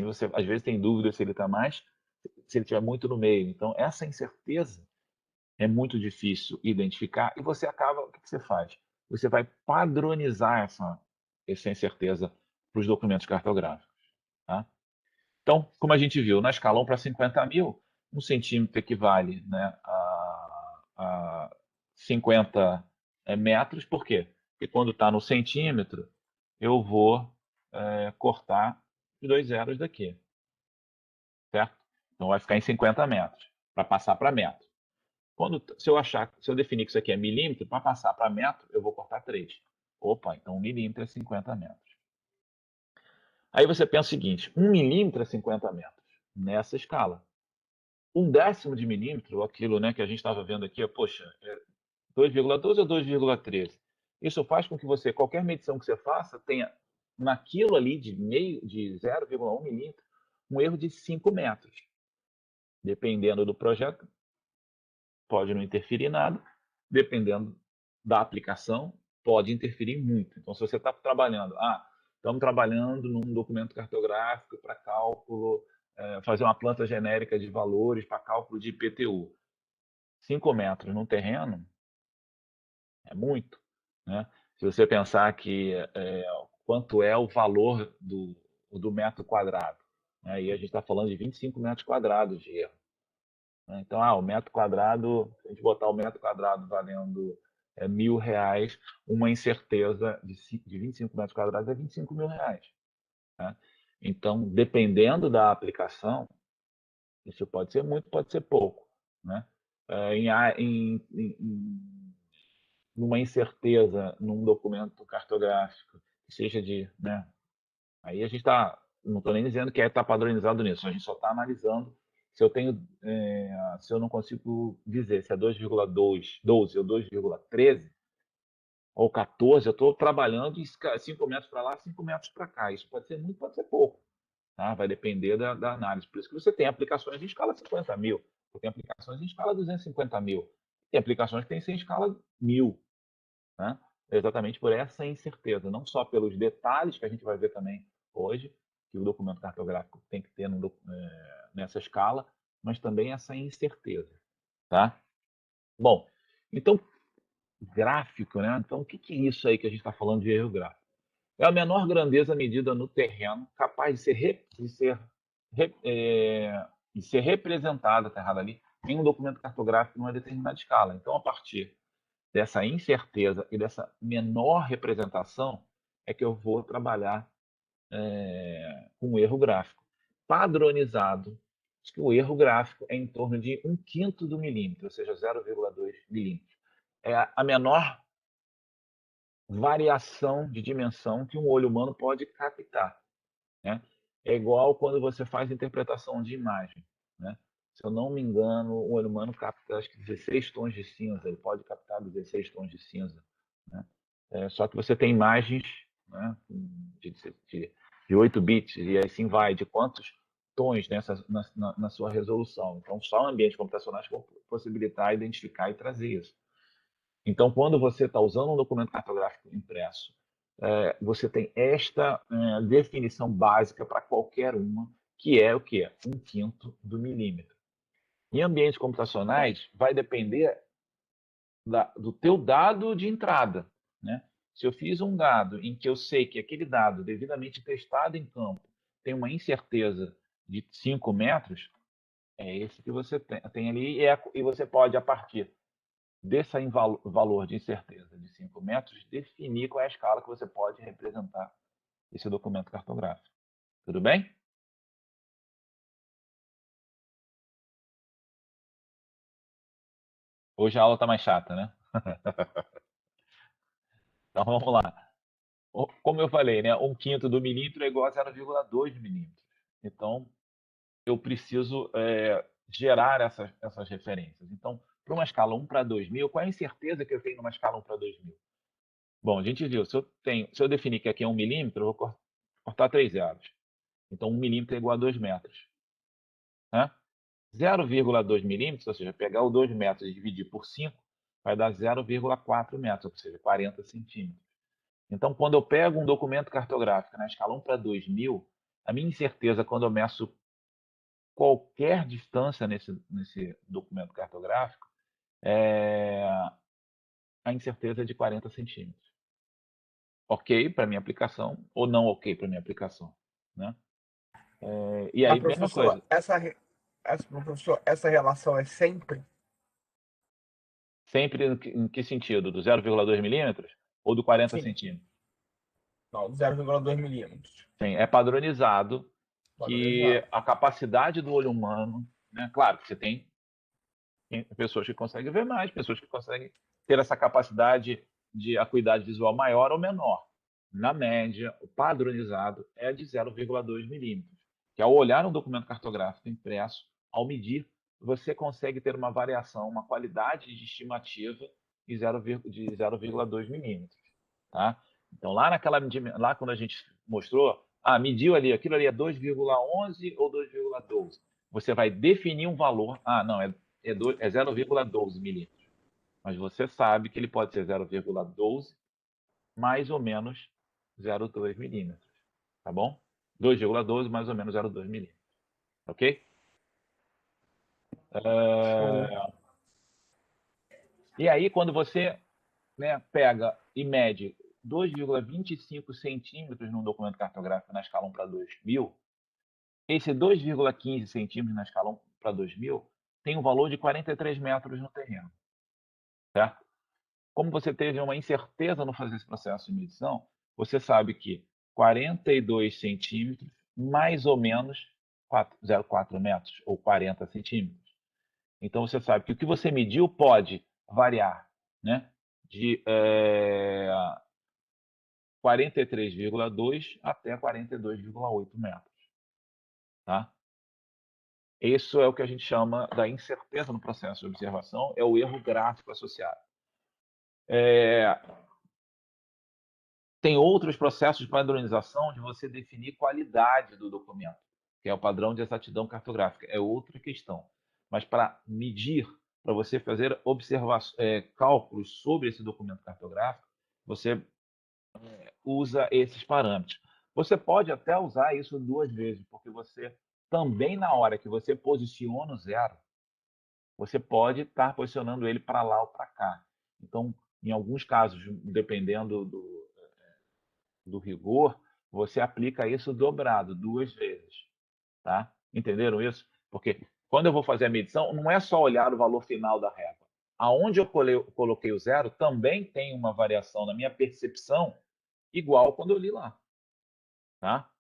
Speaker 1: você às vezes tem dúvida se ele está mais, se ele estiver muito no meio. Então, essa incerteza é muito difícil identificar e você acaba, o que você faz? Você vai padronizar essa incerteza para os documentos cartográficos. Tá? Então, como a gente viu, na escala 1 para 50 mil, 1 centímetro equivale, né, a 50 metros. Por quê? Porque quando está no centímetro, eu vou cortar os 2 zeros daqui. Certo? Então vai ficar em 50 metros, para passar para metro. Se eu definir que isso aqui é milímetro, para passar para metro, eu vou cortar 3. Opa, então 1 milímetro é 50 metros. Aí você pensa o seguinte, 1 milímetro é 50 metros, nessa escala. 1/10 de milímetro, aquilo, né, que a gente estava vendo aqui, poxa, 2,12 ou 2,13? Isso faz com que você, qualquer medição que você faça, tenha naquilo ali de 0,1 milímetro, um erro de 5 metros. Dependendo do projeto, pode não interferir nada, dependendo da aplicação, pode interferir muito. Então, se você está trabalhando, estamos trabalhando num documento cartográfico para cálculo, fazer uma planta genérica de valores para cálculo de IPTU. 5 metros no terreno é muito, né? Se você pensar que quanto é o valor do metro quadrado, né? E a gente está falando de 25 metros quadrados de erro. Então, o metro quadrado, se a gente botar o metro quadrado valendo R$ 1.000, uma incerteza de 25 metros quadrados é R$ 25.000. Né? Então, dependendo da aplicação, isso pode ser muito, pode ser pouco. Né? Numa incerteza num documento cartográfico, que seja né? Aí a gente está, não estou nem dizendo que está padronizado nisso, a gente só está analisando se eu não consigo dizer se é 2,12 ou 2,13 ou 14, eu estou trabalhando em 5 metros para lá, 5 metros para cá. Isso pode ser muito, pode ser pouco. Tá? Vai depender da análise. Por isso que você tem aplicações em escala 50 mil, você tem aplicações em escala 250 mil, tem aplicações que tem em escala 1.000. Né? Exatamente por essa incerteza, não só pelos detalhes que a gente vai ver também hoje, que o documento cartográfico tem que ter nessa escala, mas também essa incerteza. Tá? Bom, então, gráfico, né? Então, o que é isso aí que a gente está falando de erro gráfico? É a menor grandeza medida no terreno, capaz de ser representada, está errado ali, em um documento cartográfico numa determinada escala. Então, a partir dessa incerteza e dessa menor representação é que eu vou trabalhar com o erro gráfico. Padronizado, diz que o erro gráfico é em torno de 1/5 do milímetro, ou seja, 0,2 milímetros. É a menor variação de dimensão que um olho humano pode captar. Né? É igual quando você faz interpretação de imagem. Né? Se eu não me engano, o olho humano capta acho que 16 tons de cinza, ele pode captar 16 tons de cinza. Né? Só que você tem imagens, né, de 8 bits, e assim vai, de quantos tons na sua resolução. Então, só ambientes computacionais vão possibilitar identificar e trazer isso. Então, quando você está usando um documento cartográfico impresso, você tem esta definição básica para qualquer uma, que é o quê? 1/5 do milímetro. Em ambientes computacionais, vai depender do teu dado de entrada. Né? Se eu fiz um dado em que eu sei que aquele dado devidamente testado em campo, tem uma incerteza de 5 metros, é esse que você tem ali, e você pode, a partir desse valor de incerteza de 5 metros, definir qual é a escala que você pode representar esse documento cartográfico. Tudo bem? Hoje a aula está mais chata, né? Então vamos lá. Como eu falei, né, 1/5 do milímetro é igual a 0,2 milímetros. Então, eu preciso gerar essas referências. Então, para uma escala 1/2000, qual é a incerteza que eu tenho numa escala 1/2000? Bom, a gente viu, se eu definir que aqui é 1 milímetro, eu vou cortar 3 zeros. Então, 1 milímetro é igual a 2 metros. Né? 0,2 milímetros, ou seja, pegar o 2 metros e dividir por 5, vai dar 0,4 metros, ou seja, 40 centímetros. Então, quando eu pego um documento cartográfico na escala 1/2000, a minha incerteza quando eu meço qualquer distância nesse documento cartográfico é a incerteza de 40 centímetros. Ok para minha aplicação ou não ok para minha aplicação. Né? E aí, mesma coisa.
Speaker 3: Professor, essa relação é sempre?
Speaker 1: Sempre em que sentido? Do 0,2 milímetros ou do 40
Speaker 3: Sim.
Speaker 1: centímetros?
Speaker 3: Não, 0,2 milímetros.
Speaker 1: Sim, é padronizado que a capacidade do olho humano, né? Claro que você tem pessoas que conseguem ver mais, pessoas que conseguem ter essa capacidade de acuidade visual maior ou menor. Na média, o padronizado é de 0,2 milímetros, que ao olhar um documento cartográfico impresso, ao medir, você consegue ter uma variação, uma qualidade de estimativa de 0,2 milímetros. Tá? Então, lá quando a gente mostrou, mediu ali, aquilo ali é 2,11 ou 2,12. Você vai definir um valor. Não, é 0,12 milímetros. Mas você sabe que ele pode ser 0,12 mais ou menos 0,2 milímetros. Tá bom? 2,12 mais ou menos 0,2 milímetros. Ok? E aí, quando você pega e mede 2,25 centímetros num documento cartográfico na escala 1/2000, esse 2,15 centímetros na escala 1/2000 tem um valor de 43 metros no terreno. Certo? Como você teve uma incerteza no fazer esse processo de medição, você sabe que 42 centímetros, mais ou menos 0,4 metros, ou 40 centímetros. Então, você sabe que o que você mediu pode variar, né, de 43,2 até 42,8 metros. Tá? Isso é o que a gente chama da incerteza no processo de observação, é o erro gráfico associado. Tem outros processos de padronização de você definir qualidade do documento, que é o padrão de exatidão cartográfica. É outra questão. Mas para medir, para você fazer cálculos sobre esse documento cartográfico, você usa esses parâmetros. Você pode até usar isso 2 vezes, porque você também, na hora que você posiciona o zero, você pode estar posicionando ele para lá ou para cá. Então, em alguns casos, dependendo do rigor, você aplica isso dobrado, 2 vezes. Tá? Entenderam isso? Porque quando eu vou fazer a medição, não é só olhar o valor final da régua. Aonde eu coloquei o zero, também tem uma variação na minha percepção, igual quando eu li lá. Tá?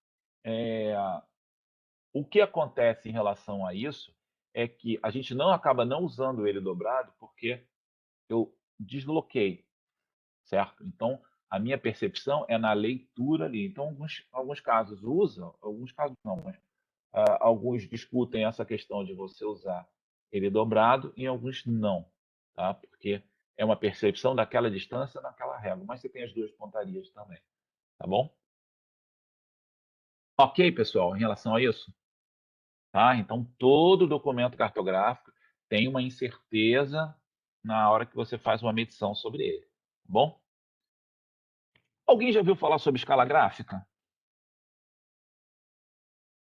Speaker 1: O que acontece em relação a isso é que a gente acaba não usando ele dobrado porque eu desloquei, certo? Então, a minha percepção é na leitura ali. Então, alguns casos usam, alguns casos não, mas alguns discutem essa questão de você usar ele dobrado e alguns não, tá? Porque é uma percepção daquela distância naquela régua, mas você tem as duas pontarias também, tá bom? Ok, pessoal, em relação a isso? Tá? Então, todo documento cartográfico tem uma incerteza na hora que você faz uma medição sobre ele, tá bom? Alguém já ouviu falar sobre escala gráfica?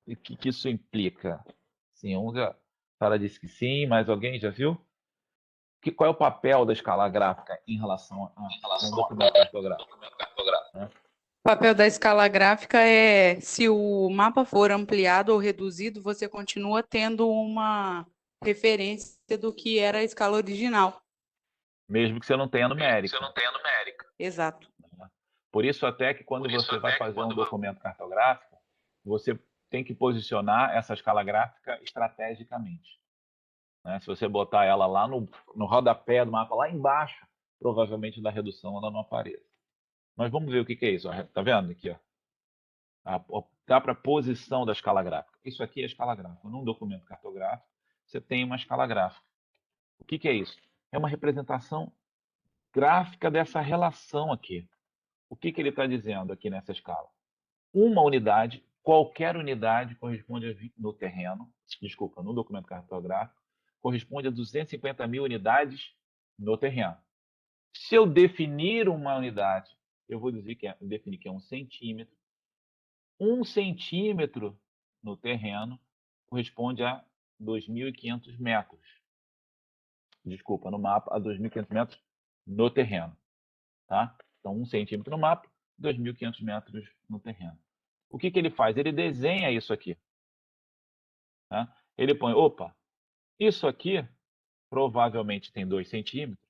Speaker 1: E o que isso implica? Sim, a Sara disse que sim, mas alguém já viu? Qual é o papel da escala gráfica em relação a um documento cartográfico? Né?
Speaker 4: papel da escala gráfica é, se o mapa for ampliado ou reduzido, você continua tendo uma referência do que era a escala original.
Speaker 1: Mesmo que você não tenha numérica.
Speaker 4: Exato.
Speaker 1: Por isso até que quando você vai fazer um documento cartográfico, você tem que posicionar essa escala gráfica estrategicamente, né? Se você botar ela lá no rodapé do mapa, lá embaixo, provavelmente da redução ela não apareça. Mas vamos ver o que é isso. Está vendo aqui? Dá para a posição da escala gráfica. Isso aqui é a escala gráfica. Num documento cartográfico, você tem uma escala gráfica. O que é isso? É uma representação gráfica dessa relação aqui. O que ele está dizendo aqui nessa escala? Uma unidade, qualquer unidade corresponde no terreno, desculpa, no documento cartográfico, corresponde a 250 mil unidades no terreno. Se eu definir uma unidade, eu vou definir que é 1 centímetro. 1 centímetro no terreno corresponde a 2.500 metros. Desculpa, no mapa, a 2.500 metros no terreno. Tá? Então, 1 centímetro no mapa, 2.500 metros no terreno. O que ele faz? Ele desenha isso aqui. Tá? Ele põe, opa, isso aqui provavelmente tem 2 centímetros.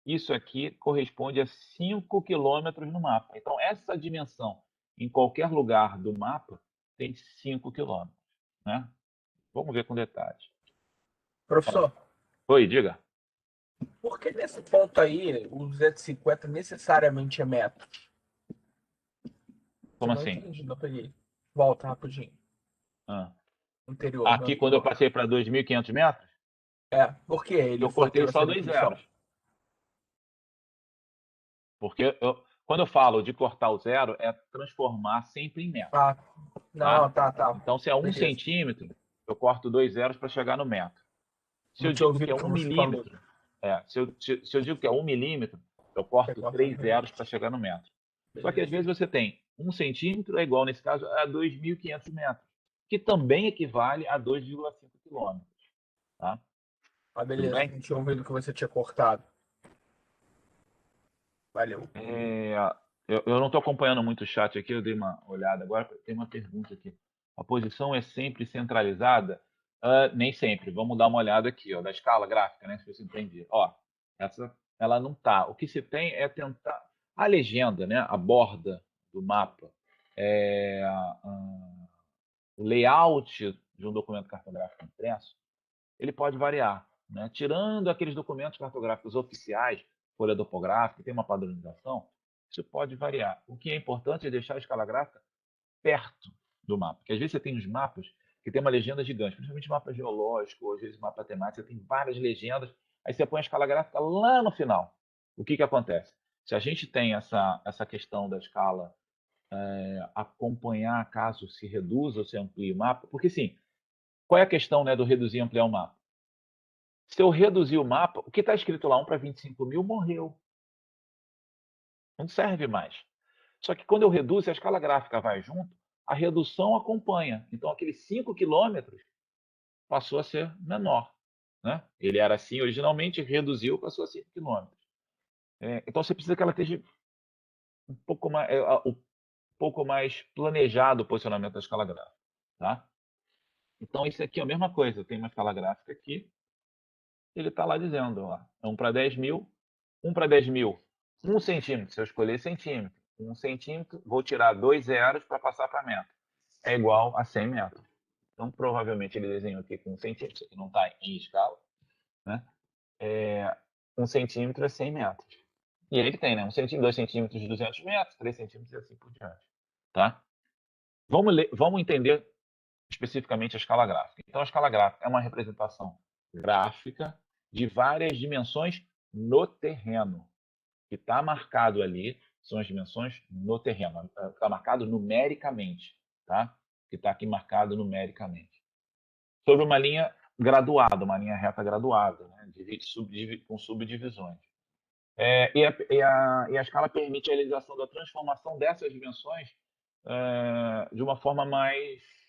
Speaker 1: Isso aqui corresponde a 5 quilômetros no mapa. Então, essa dimensão em qualquer lugar do mapa tem 5 quilômetros. Né? Vamos ver com detalhes.
Speaker 3: Professor,
Speaker 1: Oi, diga.
Speaker 3: por que nesse ponto aí o 250 necessariamente é metro?
Speaker 1: Como
Speaker 3: Eu não
Speaker 1: assim?
Speaker 3: entendi, não peguei. Volta rapidinho.
Speaker 1: Ah.
Speaker 3: Anterior.
Speaker 1: Aqui, quando eu passei para 2.500 metros,
Speaker 3: por que ele
Speaker 1: eu cortei
Speaker 3: teve
Speaker 1: só
Speaker 3: essa
Speaker 1: 2
Speaker 3: definição?
Speaker 1: zeros. Porque quando eu falo de cortar o zero, é transformar sempre em metro.
Speaker 3: Ah, não, tá.
Speaker 1: Então, se é 1
Speaker 3: Beleza.
Speaker 1: centímetro, eu corto 2 zeros para chegar no metro. Se eu
Speaker 3: Não tinha
Speaker 1: digo que é
Speaker 3: ouvido
Speaker 1: 1
Speaker 3: como você falou.
Speaker 1: milímetro, se eu digo que é 1 milímetro, eu corto 3 zeros para chegar no metro. Só que às vezes você tem 1 centímetro, é igual nesse caso a 2.500 metros, que também equivale a 2,5 quilômetros. Tá?
Speaker 3: Ah,
Speaker 1: Tudo
Speaker 3: beleza.
Speaker 1: bem?
Speaker 3: Não tinha ouvido que você tinha cortado. Valeu.
Speaker 1: Eu não estou acompanhando muito o chat aqui, eu dei uma olhada agora. Tem uma pergunta aqui. A posição é sempre centralizada? Nem sempre. Vamos dar uma olhada aqui, ó, da escala gráfica, né? Se você entender. Ó, ela não está. O que se tem é tentar. A legenda, né? A borda do mapa, o layout de um documento cartográfico impresso, ele pode variar, né? Tirando aqueles documentos cartográficos oficiais, folha topográfica, tem uma padronização, isso pode variar. O que é importante é deixar a escala gráfica perto do mapa, porque às vezes você tem uns mapas que tem uma legenda gigante, principalmente mapa geológico, ou às vezes mapa temático, você tem várias legendas, aí você põe a escala gráfica lá no final. O que acontece? Se a gente tem essa questão da escala acompanhar caso se reduza ou se amplie o mapa, porque sim, qual é a questão, né, do reduzir e ampliar o mapa? Se eu reduzir o mapa, o que está escrito lá, 1 para 25 mil, morreu. Não serve mais. Só que quando eu reduzo, se a escala gráfica vai junto, a redução acompanha. Então, aqueles 5 quilômetros passou a ser menor. Né? Ele era assim originalmente, reduziu, passou a 5 quilômetros. Então, você precisa que ela esteja um pouco mais planejado o posicionamento da escala gráfica. Tá? Então, isso aqui é a mesma coisa. Tem uma escala gráfica aqui, ele está lá dizendo, ó, 1 para 10 mil, 1 para 10 mil, 1 centímetro, se eu escolher centímetro, 1 centímetro, vou tirar 2 zeros para passar para metro. É igual a 100 metros. Então, provavelmente, ele desenhou aqui com 1 centímetro, isso aqui não está em escala, né? 1 centímetro é 100 metros. E aí ele tem, né? 1 centímetro, 2 centímetros, 200 metros, 3 centímetros e assim por diante. Tá? Vamos entender especificamente a escala gráfica. Então, a escala gráfica é uma representação gráfica de várias dimensões no terreno. Que está marcado ali são as dimensões no terreno. Está marcado numericamente. Tá? Que está aqui marcado numericamente. Sobre uma linha graduada, uma linha reta graduada, né? Com subdivisões. E a escala permite a realização da transformação dessas dimensões de uma forma mais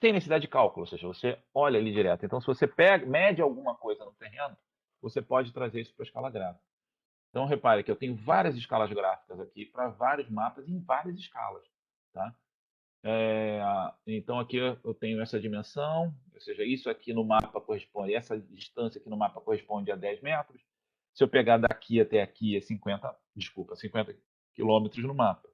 Speaker 1: sem necessidade de cálculo, ou seja, você olha ali direto. Então, se você mede alguma coisa no terreno, você pode trazer isso para a escala gráfica. Então, repare que eu tenho várias escalas gráficas aqui para vários mapas em várias escalas, tá? Então, aqui eu tenho essa dimensão, ou seja, isso aqui no mapa corresponde, essa distância aqui no mapa corresponde a 10 metros. Se eu pegar daqui até aqui é 50 quilômetros no mapa.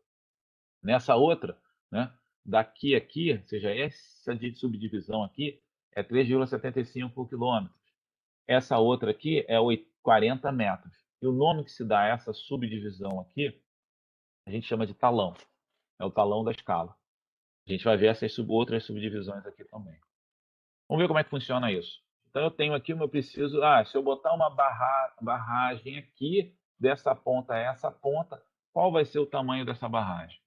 Speaker 1: Nessa outra, né, daqui a aqui, ou seja, essa subdivisão aqui é 3,75 quilômetros. Essa outra aqui é 40 metros. E o nome que se dá a essa subdivisão aqui, a gente chama de talão. É o talão da escala. A gente vai ver essas outras subdivisões aqui também. Vamos ver como é que funciona isso. Então, eu tenho aqui, eu preciso... se eu botar uma barragem aqui, dessa ponta a essa ponta, qual vai ser o tamanho dessa barragem?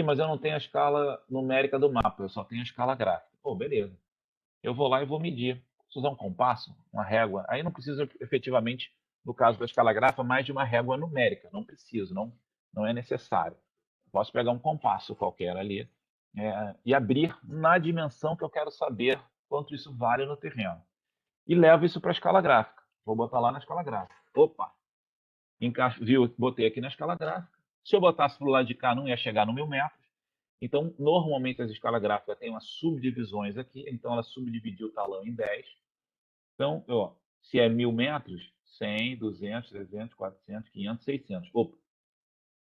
Speaker 1: Mas eu não tenho a escala numérica do mapa, eu só tenho a escala gráfica. Beleza. Eu vou lá e vou medir. Preciso usar um compasso, uma régua. Aí não preciso, efetivamente, no caso da escala gráfica, mais de uma régua numérica. Não preciso, não é necessário. Posso pegar um compasso qualquer ali e abrir na dimensão que eu quero saber quanto isso vale no terreno. E levo isso para a escala gráfica. Vou botar lá na escala gráfica. Opa! Viu? Botei aqui na escala gráfica. Se eu botasse para o lado de cá, não ia chegar no 1000 metros. Então, normalmente, as escalas gráficas têm umas subdivisões aqui. Então, ela subdividiu o talão em 10. Então, se é 1000 metros, 100, 200, 300, 400, 500, 600. Opa!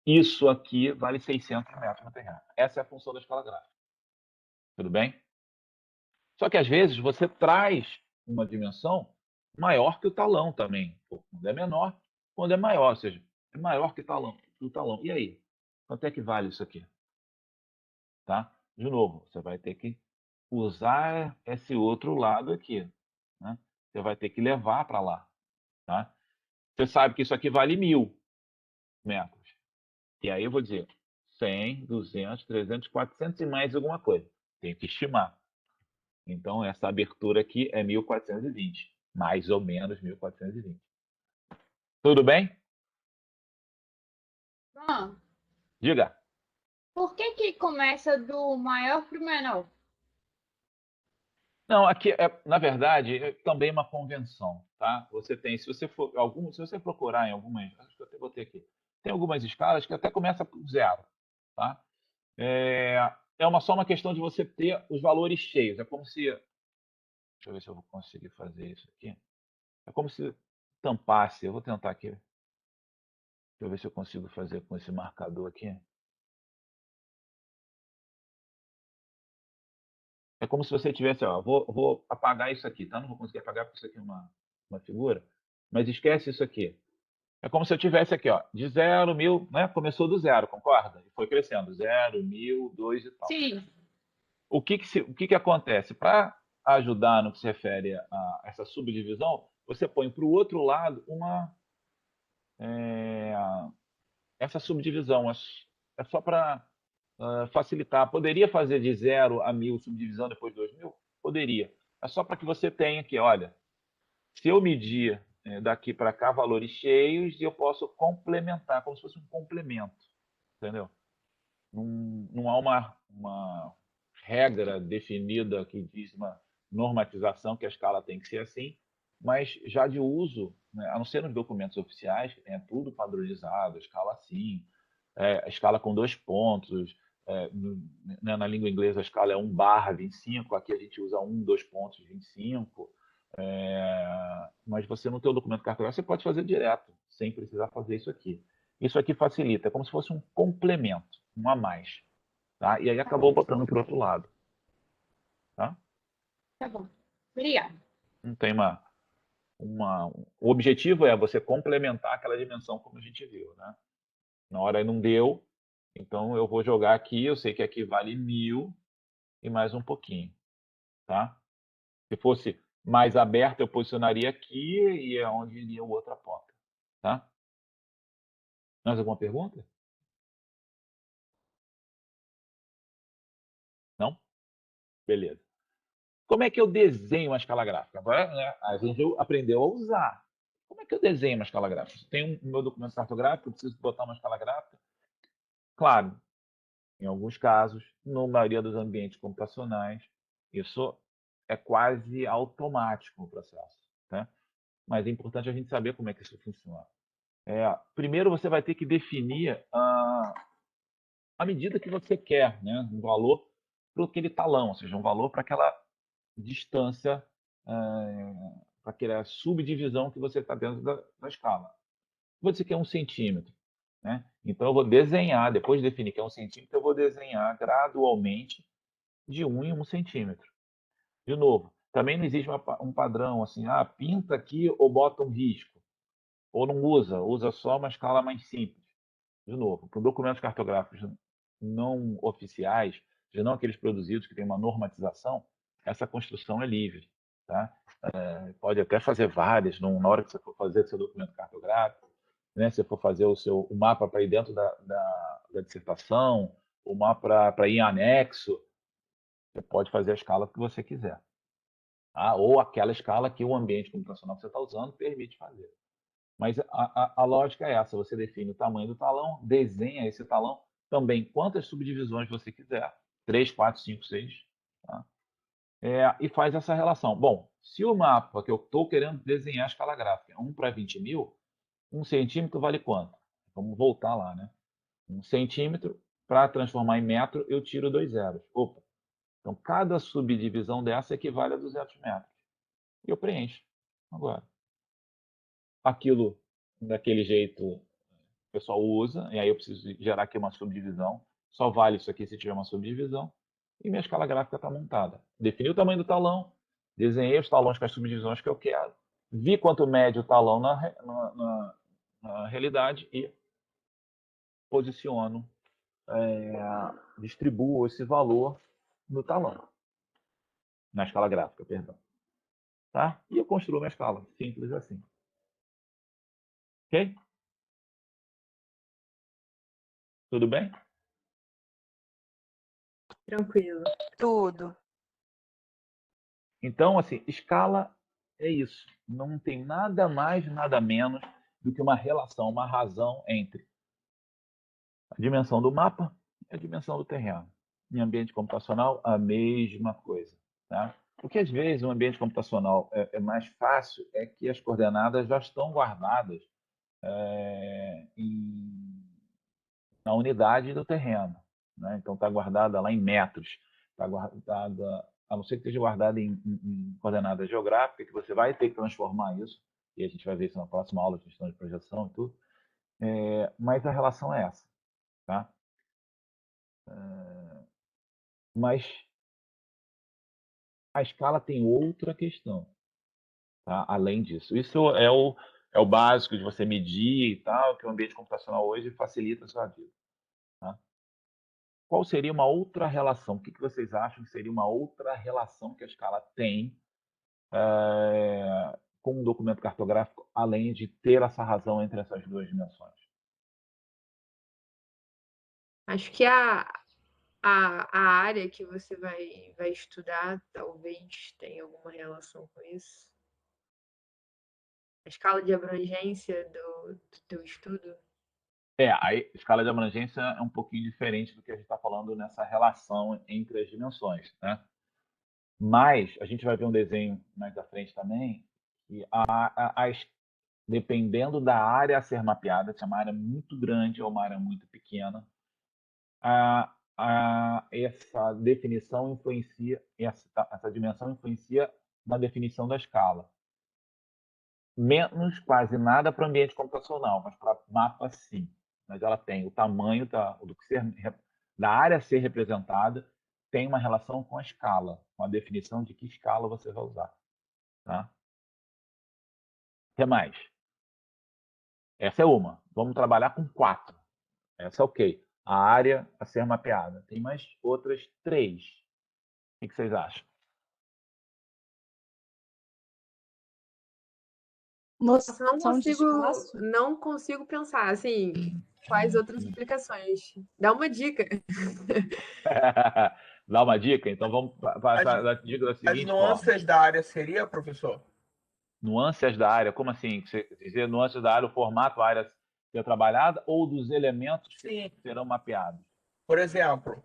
Speaker 1: Isso aqui vale 600 metros no terreno. Essa é a função da escala gráfica. Tudo bem? Só que, às vezes, você traz uma dimensão maior que o talão também. Quando é menor, quando é maior. Ou seja, é maior que o talão. E aí? Quanto é que vale isso aqui? Tá? De novo, você vai ter que usar esse outro lado aqui. Né? Você vai ter que levar para lá. Tá? Você sabe que isso aqui vale 1000 metros. E aí eu vou dizer 100, 200, 300, 400 e mais alguma coisa. Tenho que estimar. Então, essa abertura aqui é 1420. Mais ou menos 1420. Tudo bem?
Speaker 5: Ah,
Speaker 1: Diga.
Speaker 5: por que que começa do maior para o menor?
Speaker 1: Não, aqui na verdade, é também uma convenção, tá? Você tem, se você procurar em algumas, acho que eu até botei aqui, tem algumas escalas que até começa por zero, tá? Só uma questão de você ter os valores cheios. É como se, deixa eu ver se eu vou conseguir fazer isso aqui. É como se tampasse. Eu vou tentar aqui. Deixa eu ver se eu consigo fazer com esse marcador aqui. É como se você tivesse, vou apagar isso aqui, tá? Não vou conseguir apagar porque isso aqui é uma figura. Mas esquece isso aqui. É como se eu tivesse aqui, de 0, 1000, né? Começou do zero, concorda? E foi crescendo, 0, 1000, 2 e tal.
Speaker 5: Sim.
Speaker 1: O que acontece? Para ajudar no que se refere a essa subdivisão, você põe para o outro lado essa subdivisão. É só para facilitar. Poderia fazer de 0 a 1000 subdivisão depois de 2000? Poderia. É só para que você tenha aqui, olha, se eu medir daqui para cá valores cheios, eu posso complementar, como se fosse um complemento, entendeu? Não há uma regra definida que diz uma normatização que a escala tem que ser assim, mas já de uso, né, a não ser nos documentos oficiais, que tenha tudo padronizado, escala assim, a escala com 2 pontos, na língua inglesa a escala é 1/25, aqui a gente usa 2 pontos, 25, mas você no teu documento cartográfico você pode fazer direto, sem precisar fazer isso aqui. Isso aqui facilita, é como se fosse um complemento, um a mais. Tá? E aí acabou botando para o outro lado. Tá?
Speaker 5: Tá bom. Obrigada.
Speaker 1: Não tem o objetivo é você complementar aquela dimensão como a gente viu. Né? Na hora não deu, então eu vou jogar aqui, eu sei que aqui vale 1000 e mais um pouquinho. Tá? Se fosse mais aberto, eu posicionaria aqui e é onde iria a outra ponta. Tá? Mais alguma pergunta? Não? Beleza. Como é que eu desenho uma escala gráfica? Agora, né, a gente aprendeu a usar. Como é que eu desenho uma escala gráfica? Tem meu documento cartográfico, eu preciso botar uma escala gráfica? Claro, em alguns casos, na maioria dos ambientes computacionais, isso é quase automático o processo. Tá? Mas é importante a gente saber como é que isso funciona. Primeiro você vai ter que definir a medida que você quer, né? Um valor para aquele talão, ou seja, um valor para aquela distância, para aquela subdivisão que você está dentro da escala. Você quer 1 centímetro, né? Então eu vou desenhar, depois de definir que é 1 centímetro, eu vou desenhar gradualmente de 1 em 1 centímetro. De novo, também não existe um padrão assim, pinta aqui ou bota um risco, ou não usa só uma escala mais simples. De novo, para documentos cartográficos não oficiais, não aqueles produzidos que têm uma normatização, essa construção é livre, tá? Pode até fazer várias, na hora que você for fazer seu documento cartográfico, né? Se você for fazer o mapa para ir dentro da dissertação, o mapa para ir em anexo, você pode fazer a escala que você quiser. Tá? Ou aquela escala que o ambiente computacional que você está usando permite fazer. Mas a lógica é essa, você define o tamanho do talão, desenha esse talão, também quantas subdivisões você quiser, 3, 4, 5, 6, tá? E faz essa relação. Bom, se o mapa que eu estou querendo desenhar a escala gráfica é 1 para 20.000, 1 centímetro vale quanto? Vamos voltar lá, né? 1 centímetro, para transformar em metro, eu tiro 2 zeros. Opa! Então, cada subdivisão dessa equivale a 200 metros. E eu preencho. Agora, aquilo daquele jeito o pessoal usa, e aí eu preciso gerar aqui uma subdivisão. Só vale isso aqui se tiver uma subdivisão. E minha escala gráfica está montada. Defini o tamanho do talão, desenhei os talões com as subdivisões que eu quero, vi quanto mede o talão na realidade e posiciono, distribuo esse valor no talão. Na escala gráfica, perdão. Tá? E eu construo minha escala. Simples assim. Ok? Tudo bem?
Speaker 2: Tranquilo.
Speaker 4: Tudo.
Speaker 1: Então, assim, escala é isso. Não tem nada mais, nada menos do que uma relação, uma razão entre a dimensão do mapa e a dimensão do terreno. Em ambiente computacional, a mesma coisa. Tá? O que às vezes no ambiente computacional é mais fácil é que as coordenadas já estão guardadas na unidade do terreno. Né? Então está guardada lá em metros, está guardada, a não ser que esteja guardada em coordenada geográfica, que você vai ter que transformar isso, e a gente vai ver isso na próxima aula de gestão de projeção e tudo. Mas a relação é essa. Tá? Mas a escala tem outra questão, tá? Além disso. Isso é o básico de você medir e tal, que o ambiente computacional hoje facilita a sua vida. Tá? Qual seria uma outra relação? O que vocês acham que seria uma outra relação que a escala tem com um documento cartográfico, além de ter essa razão entre essas duas dimensões?
Speaker 2: Acho que a área que você vai estudar talvez tenha alguma relação com isso. A escala de abrangência do teu estudo.
Speaker 1: A escala de abrangência é um pouquinho diferente do que a gente está falando nessa relação entre as dimensões, né? Mas a gente vai ver um desenho mais à frente também, que dependendo da área a ser mapeada, se é uma área muito grande ou uma área muito pequena, essa definição influencia, essa dimensão influencia na definição da escala. Menos quase nada para o ambiente computacional, mas para mapa sim. Mas ela tem o tamanho da área a ser representada, tem uma relação com a escala, com a definição de que escala você vai usar. Tá? O que mais? Essa é uma. Vamos trabalhar com 4. Essa é ok. A área a ser mapeada. Tem mais outras 3. O que vocês acham?
Speaker 2: Nossa,
Speaker 4: Noção de espaço?
Speaker 2: não consigo pensar, assim, quais outras aplicações. Dá uma dica.
Speaker 1: Dá uma dica? Então vamos passar a dica da
Speaker 3: As
Speaker 1: seguinte forma.
Speaker 3: nuances da área seria, professor?
Speaker 1: Nuances da área, como assim? Você dizer nuances da área, o formato da área ser trabalhada ou dos elementos que serão mapeados?
Speaker 3: Por exemplo,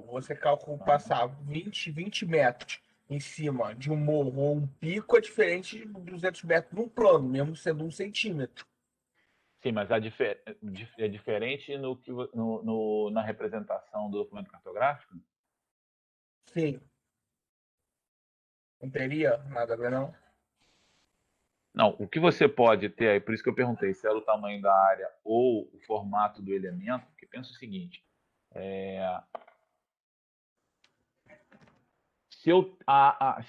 Speaker 3: você calcula passar 20 metros em cima de um morro ou um pico é diferente de 200 metros num plano, mesmo sendo 1 centímetro.
Speaker 1: Sim, mas é diferente na representação do documento cartográfico?
Speaker 3: Sim. Não teria nada a ver, não?
Speaker 1: Não, o que você pode ter aí, por isso que eu perguntei se era o tamanho da área ou o formato do elemento, porque pensa o seguinte, se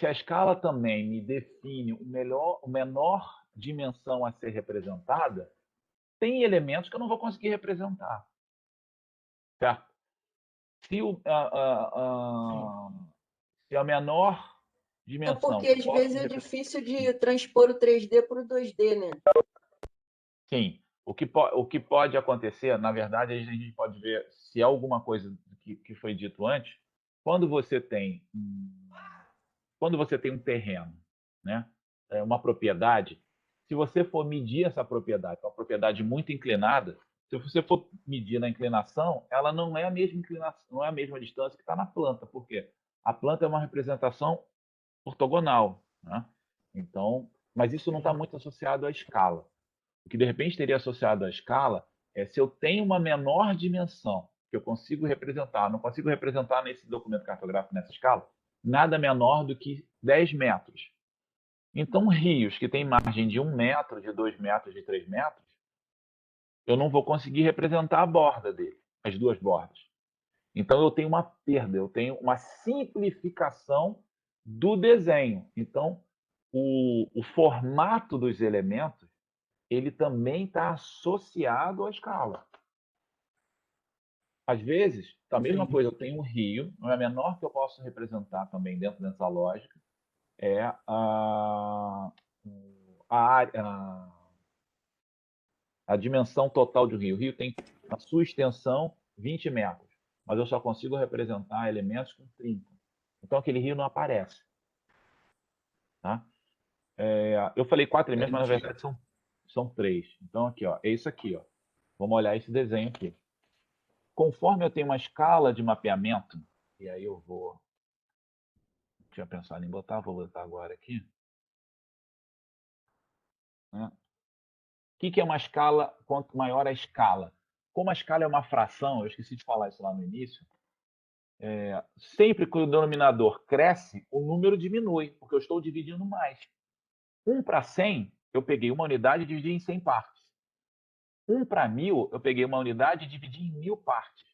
Speaker 1: a escala também me define o menor dimensão a ser representada, tem elementos que eu não vou conseguir representar. Certo? Se a menor
Speaker 6: É
Speaker 1: dimensão
Speaker 6: porque
Speaker 1: que eu
Speaker 6: às
Speaker 1: posso
Speaker 6: vezes é
Speaker 1: representar.
Speaker 6: difícil de transpor o 3D para o 2D, né?
Speaker 1: Sim. O que pode acontecer, na verdade, a gente pode ver se é alguma coisa que foi dito antes. Quando você tem um terreno, né, uma propriedade, se você for medir essa propriedade, uma propriedade muito inclinada, se você for medir na inclinação, ela não é a mesma inclinação, não é a mesma distância que está na planta. Por quê? A planta é uma representação ortogonal, né? Então, mas isso não está muito associado à escala. O que de repente teria associado à escala é se eu tenho uma menor dimensão que eu consigo representar, não consigo representar nesse documento cartográfico nessa escala, nada menor do que 10 metros. Então, rios que têm margem de 1 metro, de 2 metros, de 3 metros, eu não vou conseguir representar a borda dele, as duas bordas. Então, eu tenho uma perda, eu tenho uma simplificação do desenho. Então, o formato dos elementos ele também está associado à escala. Às vezes, a mesma coisa, eu tenho um rio, não é menor que eu posso representar também dentro dessa lógica, é a dimensão total de um rio. O rio tem a sua extensão 20 metros, mas eu só consigo representar elementos com 30. Então, aquele rio não aparece. Tá? Eu falei 4 elementos, mas na verdade são 3. Então, aqui, ó, é isso aqui. Ó. Vamos olhar esse desenho aqui. Conforme eu tenho uma escala de mapeamento, e aí eu vou. Tinha pensado em botar, vou botar agora aqui. Né? O que é uma escala? Quanto maior a escala? Como a escala é uma fração, eu esqueci de falar isso lá no início, sempre que o denominador cresce, o número diminui, porque eu estou dividindo mais. 1 para 100, eu peguei uma unidade e dividi em 100 partes. 1 para 1000, eu peguei uma unidade e dividi em 1000 partes.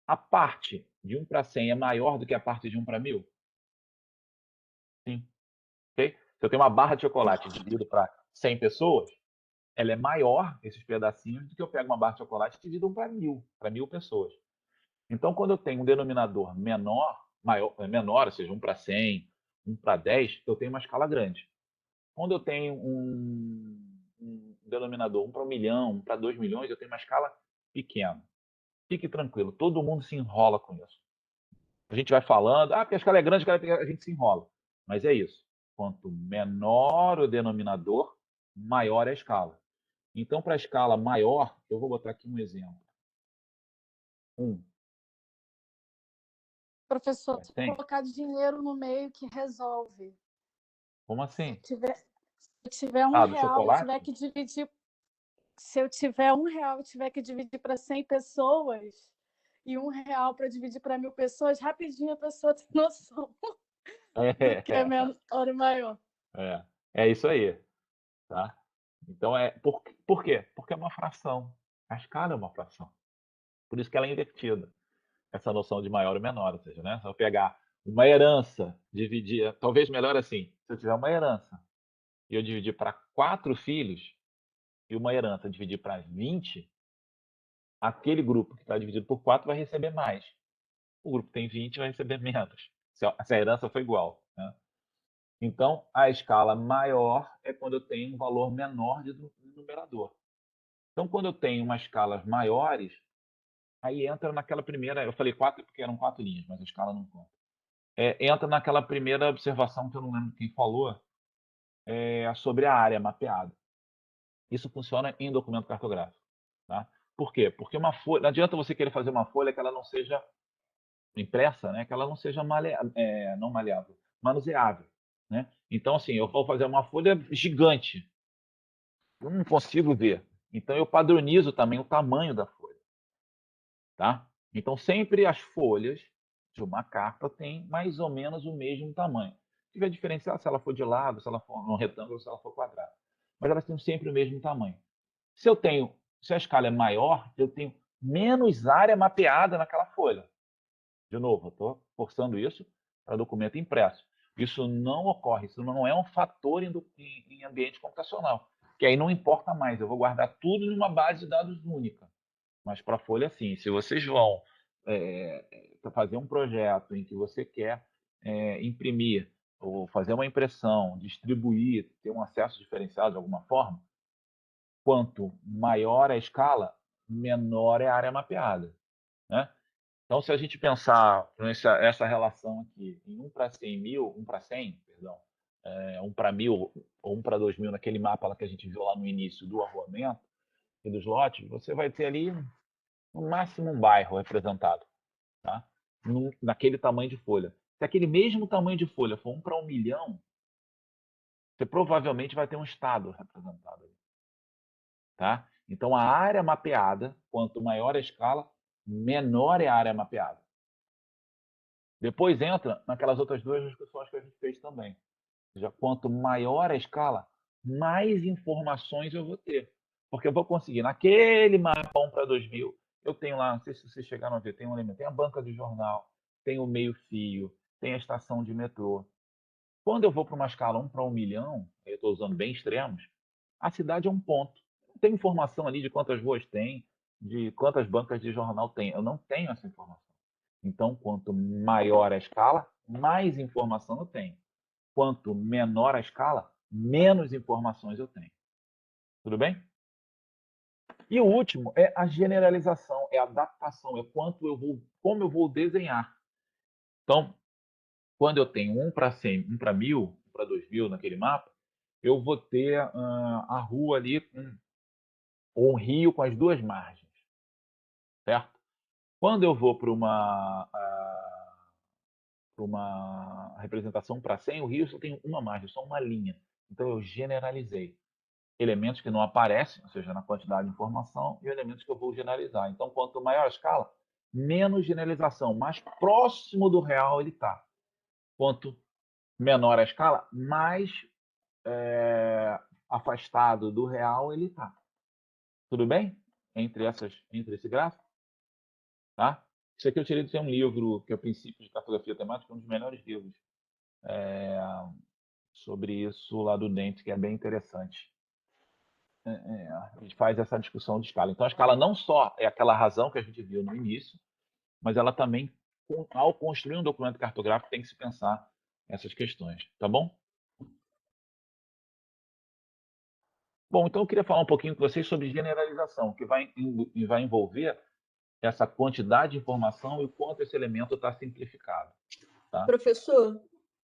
Speaker 1: A parte de 1 para 100 é maior do que a parte de 1 para 1000? Sim. Okay? Se eu tenho uma barra de chocolate dividido para 100 pessoas, ela é maior, esses pedacinhos, do que eu pego uma barra de chocolate e divido para 1000 pessoas. Então, quando eu tenho um denominador menor, ou seja, 1 para 100, 1 para 10, eu tenho uma escala grande. Quando eu tenho um denominador 1 para 1 milhão, 1 para 2 milhões, eu tenho uma escala pequena. Fique tranquilo, todo mundo se enrola com isso. A gente vai falando, porque a escala é grande, a gente se enrola. Mas é isso. Quanto menor o denominador, maior é a escala. Então, para a escala maior, eu vou botar aqui um exemplo.
Speaker 7: Professor, se
Speaker 1: Tem?
Speaker 7: colocar dinheiro no meio que resolve.
Speaker 1: Como assim?
Speaker 7: Se eu tiver R$ 1,
Speaker 1: Do
Speaker 7: eu
Speaker 1: chocolate?
Speaker 7: tiver que dividir. Se eu tiver R$ 1, eu tiver que dividir para 100 pessoas e R$ 1 para dividir para 1000 pessoas, rapidinho a pessoa tem noção do que é menor e maior.
Speaker 1: É isso aí. Tá? Então, por quê? Porque é uma fração. A escala é uma fração. Por isso que ela é invertida. Essa noção de maior e menor. Ou seja, né? Se eu pegar uma herança, dividir. Talvez melhor assim. Se eu tiver uma herança e eu dividir para 4 filhos, e uma herança dividir para 20, aquele grupo que está dividido por 4 vai receber mais. O grupo que tem 20 vai receber menos. Se a herança for igual. Né? Então, a escala maior é quando eu tenho um valor menor de numerador. Então, quando eu tenho umas escalas maiores, aí entra naquela primeira. Eu falei 4 porque eram 4 linhas, mas a escala não conta. Entra naquela primeira observação que eu não lembro quem falou, sobre a área mapeada. Isso funciona em documento cartográfico. Tá? Por quê? Porque uma folha. Não adianta você querer fazer uma folha que ela não seja impressa, né? Que ela não seja não maleável, manuseável. Né? Então, assim, eu vou fazer uma folha gigante. Eu não consigo ver. Então, eu padronizo também o tamanho da folha. Tá? Então, sempre as folhas de uma carta têm mais ou menos o mesmo tamanho. Se tiver diferencial se ela for de lado, se ela for um retângulo, se ela for quadrada. Mas elas têm sempre o mesmo tamanho. Se a escala é maior, eu tenho menos área mapeada naquela folha. De novo, eu estou forçando isso para documento impresso. Isso não ocorre, isso não é um fator em ambiente computacional. Que aí não importa mais, eu vou guardar tudo numa base de dados única. Mas para a folha, sim. Se vocês vão fazer um projeto em que você quer imprimir ou fazer uma impressão, distribuir, ter um acesso diferenciado de alguma forma, quanto maior a escala, menor é a área mapeada. Né? Então, se a gente pensar essa relação aqui em 1 para 100 mil, 1 para 100, perdão, 1 para 1000 ou 1 para 2000, naquele mapa lá que a gente viu lá no início do arruamento e dos lotes, você vai ter ali no máximo um bairro representado, tá? Naquele tamanho de folha. Se aquele mesmo tamanho de folha for 1 para 1 milhão, você provavelmente vai ter um estado representado ali, tá? Então, a área mapeada, quanto maior a escala, menor é a área mapeada. Depois entra naquelas outras duas discussões que a gente fez também. Ou seja, quanto maior a escala, mais informações eu vou ter. Porque eu vou conseguir, naquele mapa 1 para 2000, eu tenho lá, não sei se vocês chegaram a ver, tem um elemento, tem a banca de jornal, tem o meio-fio, tem a estação de metrô. Quando eu vou para uma escala 1 para 1 milhão, eu estou usando bem extremos, a cidade é um ponto. Não tem informação ali de quantas ruas tem, de quantas bancas de jornal tem. Eu não tenho essa informação. Então, quanto maior a escala, mais informação eu tenho. Quanto menor a escala, menos informações eu tenho. Tudo bem? E o último é a generalização, é a adaptação, é como eu vou desenhar. Então, quando eu tenho 1 para 100, 1 para 1000, 1 para 2000 naquele mapa, eu vou ter a rua ali, ou um rio com as duas margens, certo? Quando eu vou para uma representação para 100, o rio só tem uma margem, só uma linha. Então, eu generalizei. Elementos que não aparecem, ou seja, na quantidade de informação, e elementos que eu vou generalizar. Então, quanto maior a escala, menos generalização, mais próximo do real ele está. Quanto menor a escala, mais afastado do real ele está. Tudo bem? Entre esse gráfico? Tá? Isso aqui eu tirei de um livro, que é o Princípios de Cartografia Temática, um dos melhores livros sobre isso lá do Dente, que é bem interessante. A gente faz essa discussão de escala. Então, a escala não só é aquela razão que a gente viu no início, mas ela também, ao construir um documento cartográfico, tem que se pensar essas questões. Tá bom? Bom, então eu queria falar um pouquinho com vocês sobre generalização, que vai envolver essa quantidade de informação e o quanto esse elemento está simplificado. Tá?
Speaker 6: Professor,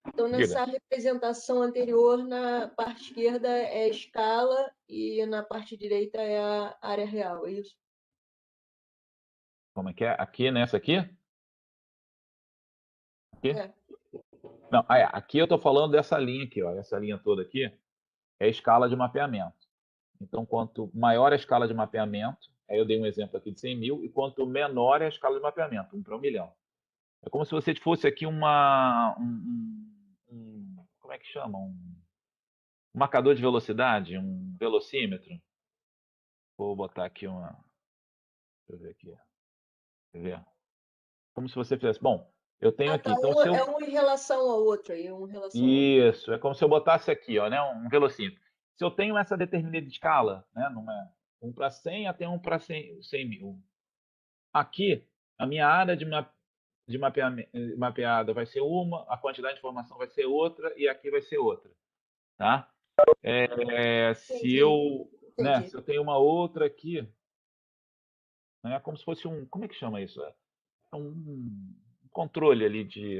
Speaker 6: então nessa
Speaker 1: Diga.
Speaker 6: representação anterior, na parte esquerda é a escala e na parte direita é a área real, é isso?
Speaker 1: Como é que é? Aqui, nessa aqui? Aqui?
Speaker 6: É.
Speaker 1: Não, aqui eu estou falando dessa linha aqui, ó. Essa linha toda aqui é a escala de mapeamento. Então, quanto maior a escala de mapeamento, aí eu dei um exemplo aqui de 100 mil, e quanto menor é a escala de mapeamento, 1 para 1 milhão. É como se você fosse aqui como é que chama? Um marcador de velocidade, um velocímetro. Vou botar aqui deixa eu ver aqui. Quer ver? Como se você fizesse, bom, eu tenho aqui, então se eu...
Speaker 6: É um em relação ao outro aí, um em relação ao outro.
Speaker 1: Isso, é como se eu botasse aqui, ó, né, um velocímetro. Se eu tenho essa determinada escala, né, 1 para 100 até 1 para 100 mil. Aqui, a minha área de mapeada vai ser uma, a quantidade de informação vai ser outra e aqui vai ser outra, tá? Se eu tenho uma outra aqui, né, como se fosse como é que chama isso? É um controle ali de...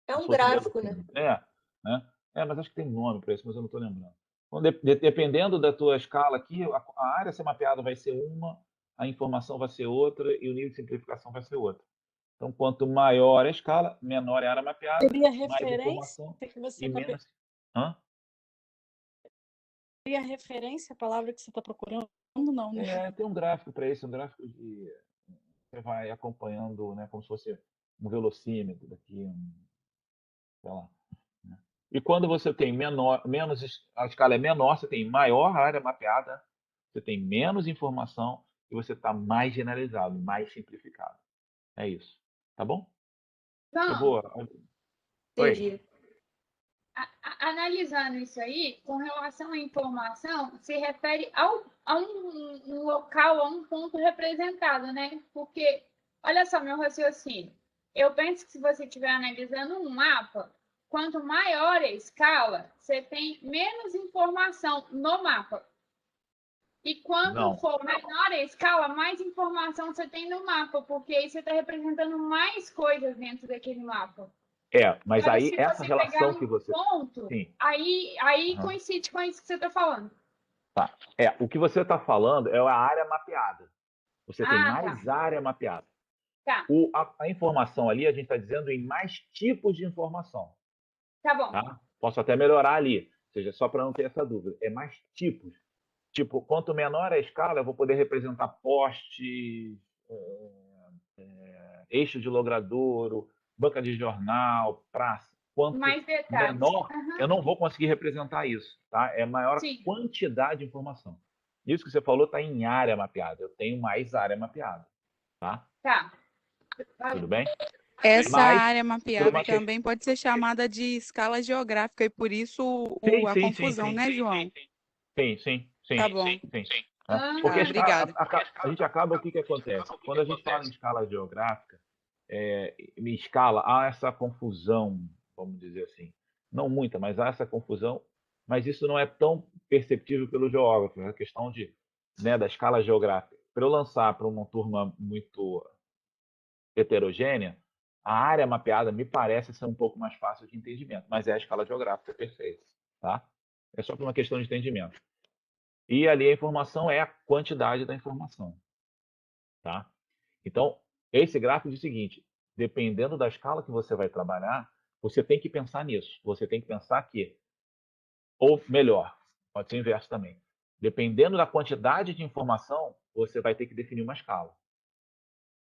Speaker 6: É um gráfico, né?
Speaker 1: Né? Mas acho que tem nome para isso, mas eu não estou lembrando. Então, dependendo da tua escala aqui, a área a ser mapeada vai ser uma, a informação vai ser outra e o nível de simplificação vai ser outra. Então, quanto maior a escala, menor é a área mapeada,
Speaker 7: Seria
Speaker 1: mais
Speaker 7: referência
Speaker 1: informação
Speaker 7: que você
Speaker 1: e menos... Hã?
Speaker 7: seria referência a palavra que você está procurando? Não, né?
Speaker 1: Tem um gráfico para isso, um gráfico de... Você vai acompanhando, né, como se fosse um velocímetro daqui, sei lá. Né? E quando você tem a escala é menor, você tem maior área mapeada, você tem menos informação e você está mais generalizado, mais simplificado. É isso. Tá bom? Eu
Speaker 5: João,
Speaker 1: vou... Oi.
Speaker 6: Entendi.
Speaker 5: analisando isso aí, com relação à informação, se refere a um local, a um ponto representado, né? Porque, olha só meu raciocínio. Eu penso que se você estiver analisando um mapa, quanto maior a escala, você tem menos informação no mapa. E quanto
Speaker 1: Não.
Speaker 5: for menor a escala, mais informação você tem no mapa, porque aí você está representando mais coisas dentro daquele mapa.
Speaker 1: Mas
Speaker 5: Agora,
Speaker 1: aí
Speaker 5: se
Speaker 1: essa
Speaker 5: você
Speaker 1: relação
Speaker 5: pegar
Speaker 1: que
Speaker 5: um
Speaker 1: você...
Speaker 5: ponto,
Speaker 1: Sim.
Speaker 5: aí
Speaker 1: Aham.
Speaker 5: coincide com isso que você está falando.
Speaker 1: Tá. O que você está falando é a área mapeada. Você tem
Speaker 5: Ah,
Speaker 1: mais área mapeada.
Speaker 5: tá.
Speaker 1: A informação ali, a gente está dizendo em mais tipos de informação.
Speaker 5: Tá bom.
Speaker 1: Tá? Posso até melhorar ali. Ou seja, só para não ter essa dúvida. É mais tipos. Tipo, quanto menor a escala, eu vou poder representar postes, eixo de logradouro, banca de jornal, praça. Quanto
Speaker 5: Mais detalhes.
Speaker 1: menor,
Speaker 5: Aham.
Speaker 1: eu não vou conseguir representar isso. Tá? É maior a
Speaker 5: Sim.
Speaker 1: quantidade de informação. Isso que você falou está em área mapeada. Eu tenho mais área mapeada. Tá?
Speaker 5: Tá.
Speaker 1: Tudo bem?
Speaker 4: Essa
Speaker 1: Mas,
Speaker 4: área
Speaker 1: por
Speaker 4: mapeada
Speaker 1: uma
Speaker 4: também pode ser chamada de escala geográfica e por isso a
Speaker 1: Sim.
Speaker 4: confusão, né, João?
Speaker 1: Sim.
Speaker 4: Tá bom.
Speaker 1: Sim.
Speaker 5: Ah,
Speaker 1: Porque
Speaker 4: Tá, obrigada.
Speaker 1: a gente acaba, o que acontece? Quando a gente fala em escala geográfica, em escala, há essa confusão, vamos dizer assim. Não muita, mas há essa confusão. Mas isso não é tão perceptível pelo geógrafo. É a questão da escala geográfica. Para eu lançar para uma turma muito heterogênea, a área mapeada me parece ser um pouco mais fácil de entendimento, mas é a escala geográfica perfeita. Tá? É só por uma questão de entendimento. E ali a informação é a quantidade da informação. Tá? Então, esse gráfico diz o seguinte: dependendo da escala que você vai trabalhar, você tem que pensar nisso. Você tem que pensar que, ou melhor, pode ser o inverso também. Dependendo da quantidade de informação, você vai ter que definir uma escala.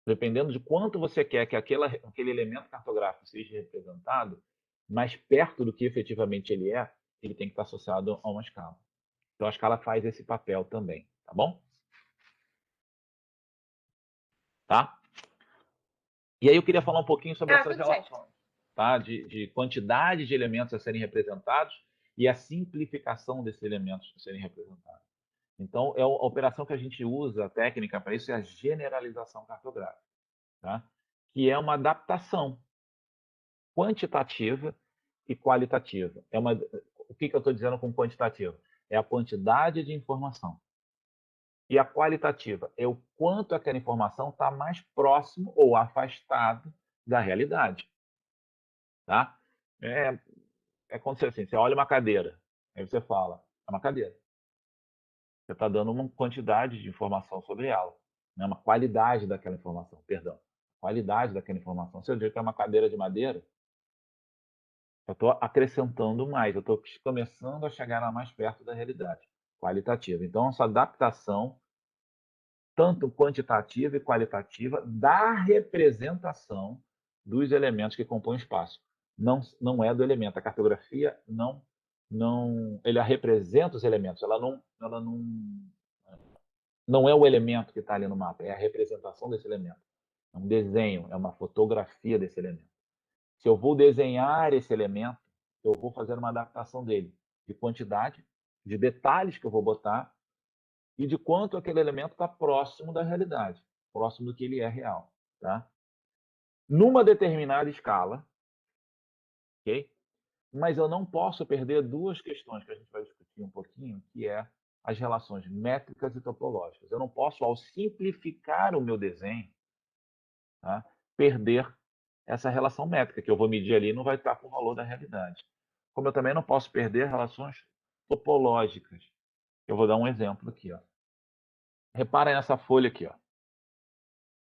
Speaker 1: Dependendo de quanto você quer que aquele elemento cartográfico seja representado, mais perto do que efetivamente ele tem que estar associado a uma escala. Então, a escala faz esse papel também, tá bom? Tá? E aí eu queria falar um pouquinho sobre essas
Speaker 5: tudo certo.
Speaker 1: relações, tá? De quantidade de elementos a serem representados e a simplificação desses elementos a serem representados. Então, a operação que a gente usa, a técnica para isso, é a generalização cartográfica, tá? Que é uma adaptação quantitativa e qualitativa. O que eu estou dizendo com quantitativa? É a quantidade de informação. E a qualitativa é o quanto aquela informação está mais próximo ou afastado da realidade. Tá? É quando você olha uma cadeira, aí você fala, é uma cadeira. Você está dando uma quantidade de informação sobre ela, né? Uma qualidade daquela informação, perdão. Qualidade daquela informação. Se eu digo que é uma cadeira de madeira, eu estou acrescentando mais, eu estou começando a chegar lá mais perto da realidade qualitativa. Então, essa adaptação, tanto quantitativa e qualitativa, da representação dos elementos que compõem o espaço. Não é do elemento. A cartografia ele representa os elementos. Ela não é o elemento que está ali no mapa, é a representação desse elemento. É um desenho, é uma fotografia desse elemento. Se eu vou desenhar esse elemento, eu vou fazer uma adaptação dele, de quantidade, de detalhes que eu vou botar e de quanto aquele elemento está próximo da realidade, próximo do que ele é real. Tá? Numa determinada escala, ok? Mas eu não posso perder duas questões que a gente vai discutir um pouquinho, que é as relações métricas e topológicas. Eu não posso, ao simplificar o meu desenho, tá, perder essa relação métrica que eu vou medir ali não vai estar com o valor da realidade. Como eu também não posso perder relações topológicas. Eu vou dar um exemplo aqui. Ó. Reparem nessa folha aqui. Ó.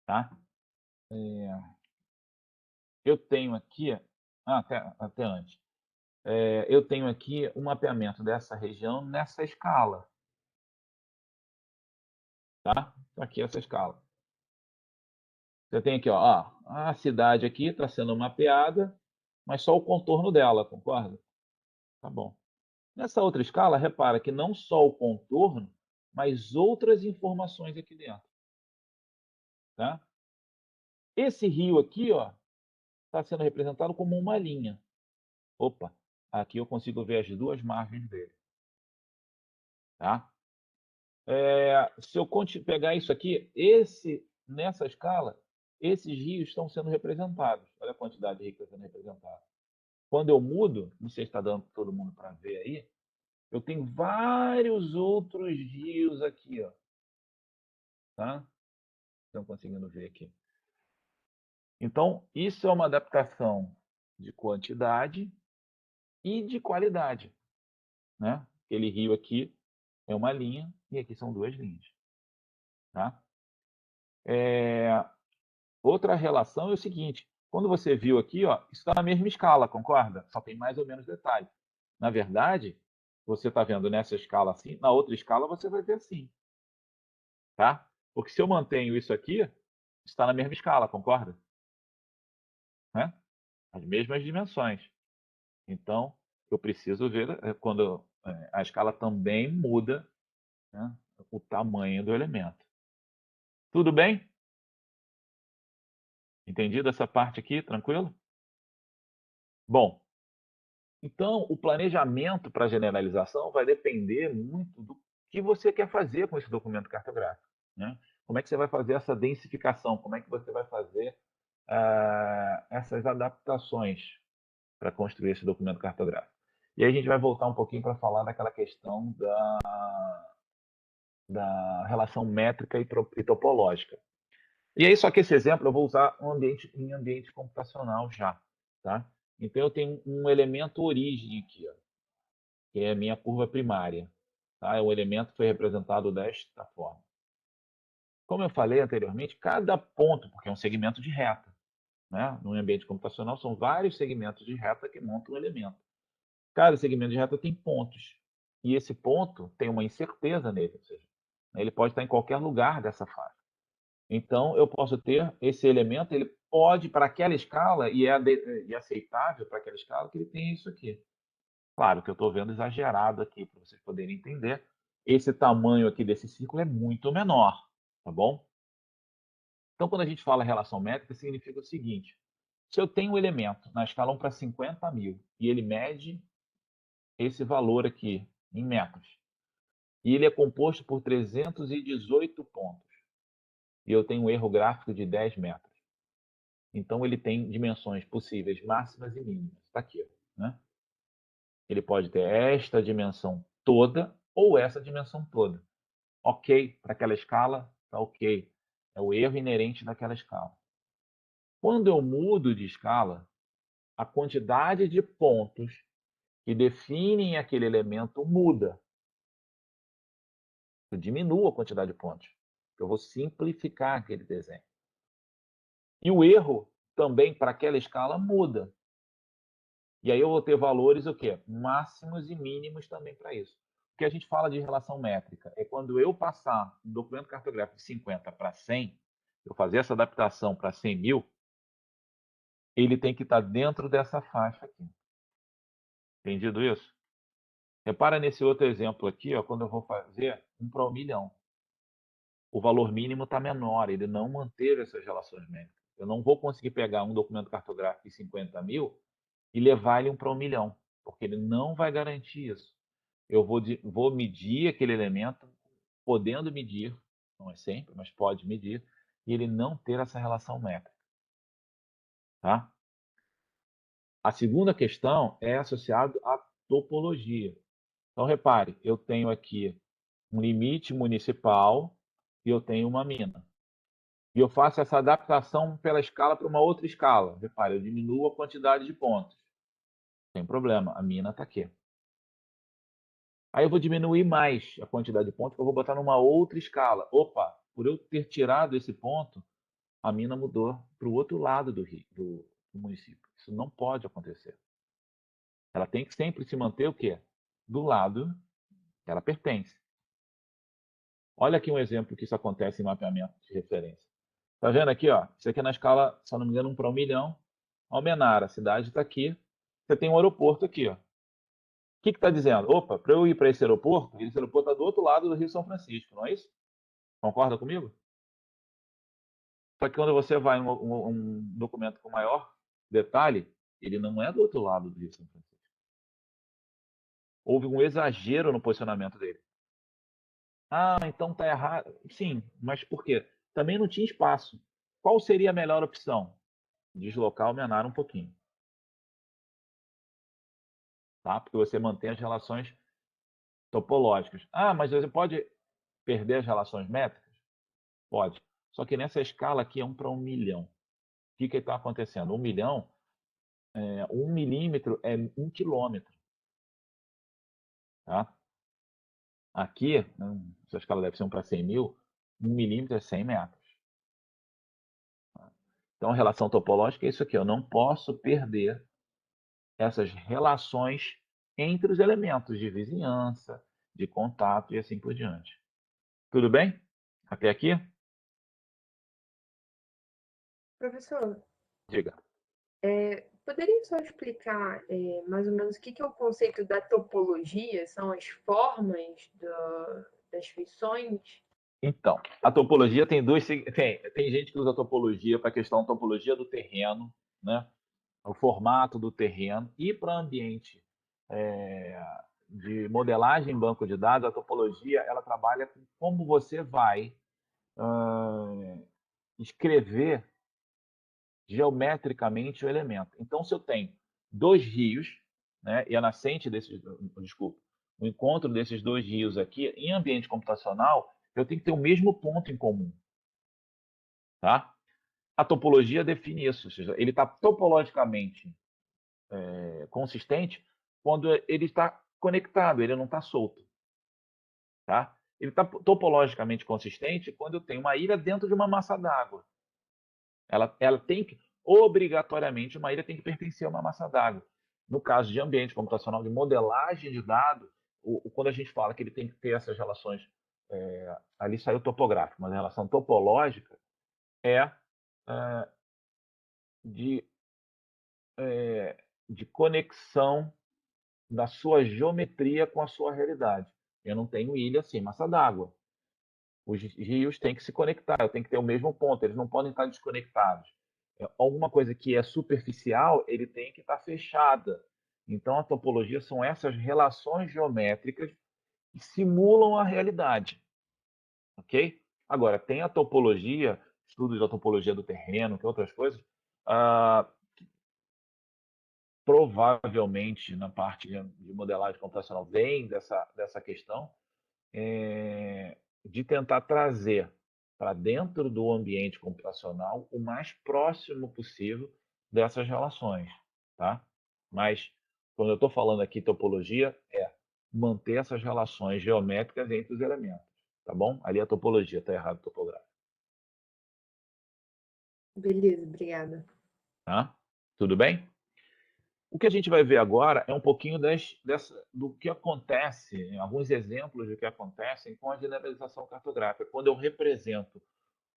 Speaker 1: Tá? Eu tenho aqui, até antes, eu tenho aqui um mapeamento dessa região nessa escala. Tá? Aqui essa escala. Você tem aqui, ó, a cidade aqui está sendo mapeada, mas só o contorno dela, concorda? Tá bom. Nessa outra escala, repara que não só o contorno, mas outras informações aqui dentro. Tá? Esse rio aqui, ó, está sendo representado como uma linha. Opa, aqui eu consigo ver as duas margens dele. Tá? Se eu pegar isso aqui, nessa escala, esses rios estão sendo representados. Olha a quantidade de rio que está sendo representada. Quando eu mudo, não sei se está dando para todo mundo para ver aí, eu tenho vários outros rios aqui, ó. Tá? Estão conseguindo ver aqui. Então, isso é uma adaptação de quantidade e de qualidade. Né? Aquele rio aqui é uma linha e aqui são duas linhas. Tá? Outra relação é o seguinte, quando você viu aqui, ó, está na mesma escala, concorda? Só tem mais ou menos detalhe. Na verdade, você está vendo nessa escala assim, na outra escala você vai ver assim. Tá? Porque se eu mantenho isso aqui, está na mesma escala, concorda? Né? As mesmas dimensões. Então, eu preciso ver quando a escala também muda, né, o tamanho do elemento. Tudo bem? Entendido essa parte aqui? Tranquilo? Bom, então o planejamento para generalização vai depender muito do que você quer fazer com esse documento cartográfico. Né? Como é que você vai fazer essa densificação? Como é que você vai fazer essas adaptações para construir esse documento cartográfico? E aí a gente vai voltar um pouquinho para falar daquela questão da relação métrica e topológica. E aí, só que esse exemplo eu vou usar em ambiente computacional já. Tá? Então, eu tenho um elemento origem aqui, ó, que é a minha curva primária. Tá? O elemento foi representado desta forma. Como eu falei anteriormente, cada ponto, porque é um segmento de reta. Né? No ambiente computacional, são vários segmentos de reta que montam um elemento. Cada segmento de reta tem pontos. E esse ponto tem uma incerteza nele, ou seja, ele pode estar em qualquer lugar dessa faixa. Então, eu posso ter esse elemento, ele pode, para aquela escala, e é aceitável para aquela escala, que ele tenha isso aqui. Claro que eu estou vendo exagerado aqui, para vocês poderem entender. Esse tamanho aqui desse círculo é muito menor, tá bom? Então, quando a gente fala relação métrica, significa o seguinte. Se eu tenho um elemento na escala 1 para 50 mil, e ele mede esse valor aqui, em metros, e ele é composto por 318 pontos, e eu tenho um erro gráfico de 10 metros. Então, ele tem dimensões possíveis máximas e mínimas. Está aqui. Né? Ele pode ter esta dimensão toda ou essa dimensão toda. Ok, para aquela escala, está ok. É o erro inerente daquela escala. Quando eu mudo de escala, a quantidade de pontos que definem aquele elemento muda. Eu diminuo a quantidade de pontos. Eu vou simplificar aquele desenho. E o erro também para aquela escala muda. E aí eu vou ter valores o quê? Máximos e mínimos também para isso. O que a gente fala de relação métrica é quando eu passar um documento cartográfico de 50 para 100, eu fazer essa adaptação para 100 mil, ele tem que estar dentro dessa faixa aqui. Entendido isso? Repara nesse outro exemplo aqui, ó, quando eu vou fazer 1 para 1 milhão. O valor mínimo está menor, ele não manteve essas relações métricas. Eu não vou conseguir pegar um documento cartográfico de 50 mil e levar ele 1 para 1 milhão, porque ele não vai garantir isso. Eu vou medir aquele elemento, podendo medir, não é sempre, mas pode medir, e ele não ter essa relação métrica. Tá? A segunda questão é associada à topologia. Então, repare, eu tenho aqui um limite municipal e eu tenho uma mina. E eu faço essa adaptação pela escala para uma outra escala. Repare, eu diminuo a quantidade de pontos. Sem problema, a mina está aqui. Aí eu vou diminuir mais a quantidade de pontos, que eu vou botar numa outra escala. Opa, por eu ter tirado esse ponto, a mina mudou para o outro lado do município. Isso não pode acontecer. Ela tem que sempre se manter o quê? Do lado que ela pertence. Olha aqui um exemplo que isso acontece em mapeamento de referência. Tá vendo aqui, ó? Isso aqui é na escala, se eu não me engano, 1 para 1 milhão. Almenara, a cidade está aqui. Você tem um aeroporto aqui, ó. O que está dizendo? Opa, para eu ir para esse aeroporto está do outro lado do Rio São Francisco, não é isso? Concorda comigo? Só que quando você vai em um documento com maior detalhe, ele não é do outro lado do Rio São Francisco. Houve um exagero no posicionamento dele. Ah, então tá errado. Sim, mas por quê? Também não tinha espaço. Qual seria a melhor opção? Deslocar o Menara um pouquinho. Tá? Porque você mantém as relações topológicas. Ah, mas você pode perder as relações métricas? Pode. Só que nessa escala aqui é 1 para 1 milhão. O que está acontecendo? 1 milhão, 1 milímetro é 1 quilômetro. Tá? Aqui, essa escala deve ser 1 para 100 mil, 1 milímetro é 100 metros. Então, a relação topológica é isso aqui. Eu não posso perder essas relações entre os elementos de vizinhança, de contato e assim por diante. Tudo bem? Até aqui?
Speaker 2: Professor,
Speaker 1: Diga.
Speaker 2: poderia só explicar mais ou menos o que é o conceito da topologia? São as formas das feições?
Speaker 1: Então, a topologia tem tem gente que usa a topologia para a questão da topologia do terreno, né? O formato do terreno, e para ambiente de modelagem em banco de dados, a topologia ela trabalha com como você vai escrever geometricamente o elemento. Então, se eu tenho 2 rios, né, e a nascente desses, desculpa, o encontro desses 2 rios aqui, em ambiente computacional, eu tenho que ter o mesmo ponto em comum. Tá? A topologia define isso, ou seja, ele está topologicamente consistente quando ele está conectado, ele não está solto. Tá? Ele está topologicamente consistente quando eu tenho uma ilha dentro de uma massa d'água. Ela tem que, obrigatoriamente, uma ilha tem que pertencer a uma massa d'água. No caso de ambiente computacional, de modelagem de dados, quando a gente fala que ele tem que ter essas relações, ali saiu topográfico, mas a relação topológica é de conexão da sua geometria com a sua realidade. Eu não tenho ilha sem massa d'água. Os rios têm que se conectar, eu tenho que ter o mesmo ponto, eles não podem estar desconectados. Alguma coisa que é superficial, ele tem que estar fechada. Então, a topologia são essas relações geométricas que simulam a realidade. Ok? Agora, tem a topologia, estudos da topologia do terreno, que outras coisas, provavelmente na parte de modelagem computacional vem dessa questão de tentar trazer para dentro do ambiente computacional o mais próximo possível dessas relações, tá? Mas quando eu estou falando aqui topologia, manter essas relações geométricas entre os elementos, tá bom? Ali a topologia, está errado topográfico.
Speaker 2: Beleza, obrigada.
Speaker 1: Tá? Tudo bem? O que a gente vai ver agora é um pouquinho do que acontece, alguns exemplos do que acontecem com a generalização cartográfica, quando eu represento